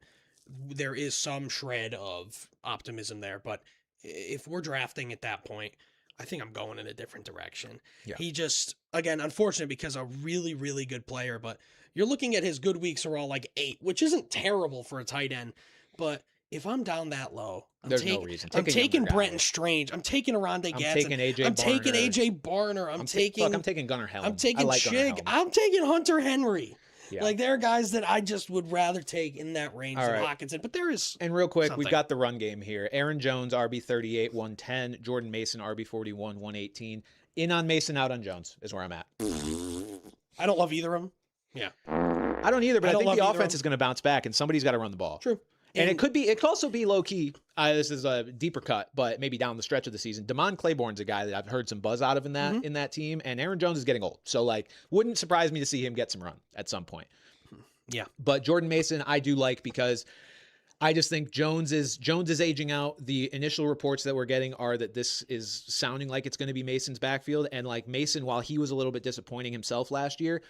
there is some shred of optimism there. But if we're drafting at that point, I think I'm going in a different direction.
Yeah.
He just, again, unfortunate because a really, really good player, but you're looking at his good weeks are all like 8, which isn't terrible for a tight end. But if I'm down that low,
There's no reason.
I'm
Take a
taking
younger guy.
Brenton Strange. I'm taking Aronde
I'm
Gadsden.
taking AJ
I'm taking
Barner.
AJ Barner. I'm taking
Gunnar Helm.
I'm taking
I like Gunnar
Chig.
Helm.
I'm taking Hunter Henry.
Yeah.
Like, there are guys that I just would rather take in that range
All
than
right.
Hawkinson. But there is.
And real quick,
something.
we've got the run game here. Aaron Jones, RB 38, 110. Jordan Mason, RB 41, 118. In on Mason, out on Jones is where I'm at.
I don't love either of them. Yeah.
I don't either, but I
don't
think
love
the
either of
offense
them.
is going to bounce back, and somebody's got to run the ball.
True.
And it could also be low key. This is a deeper cut, but maybe down the stretch of the season. Damon Claiborne's a guy that I've heard some buzz out of in that team, and Aaron Jones is getting old. So like, wouldn't surprise me to see him get some run at some point.
Yeah.
But Jordan Mason, I do like because I just think Jones is aging out. The initial reports that we're getting are that this is sounding like it's going to be Mason's backfield, and like Mason, while he was a little bit disappointing himself last year.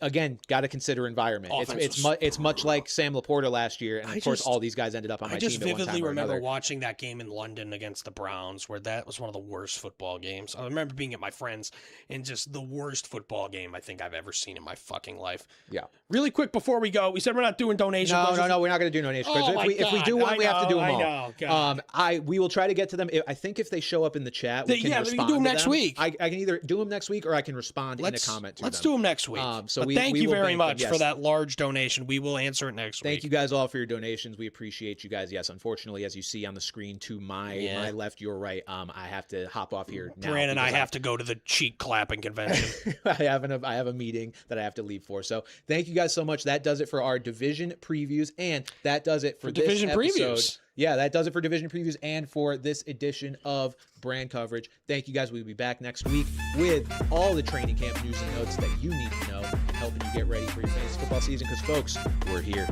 Again, got to consider environment. It's much like Sam Laporta last year, and of course, all these guys ended up on my team at one time or another.
I just vividly remember watching that game in London against the Browns, where that was one of the worst football games. I remember being at my friend's, and just the worst football game I think I've ever seen in my fucking life.
Yeah.
Really quick before we go, we said we're not doing donation
No,
questions.
no, we're not going to do donation questions. If we do one, we have to do them all. We will try to get to them. I think if they show up in the chat, we can respond
we can do them
to
next week.
I can either do them next week or I can respond in a comment to them.
Let's do them next week.
So
thank you very much
yes.
for that large donation. We will answer it next week.
Thank you guys all for your donations. We appreciate you guys. Yes, unfortunately, as you see on the screen to my left, your right, I have to hop off here now.
Bran and I have to go to the cheek clapping convention.
I have a meeting that I have to leave for. So thank you guys so much. That does it for our division previews, and that does it for this
division
episode.
Previews.
Yeah, that does it for division previews and for this edition of Brand Coverage. Thank you guys. We'll be back next week with all the training camp news and notes that you need to know, helping you get ready for your fantasy football season. Because, folks, we're here.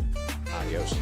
Adios.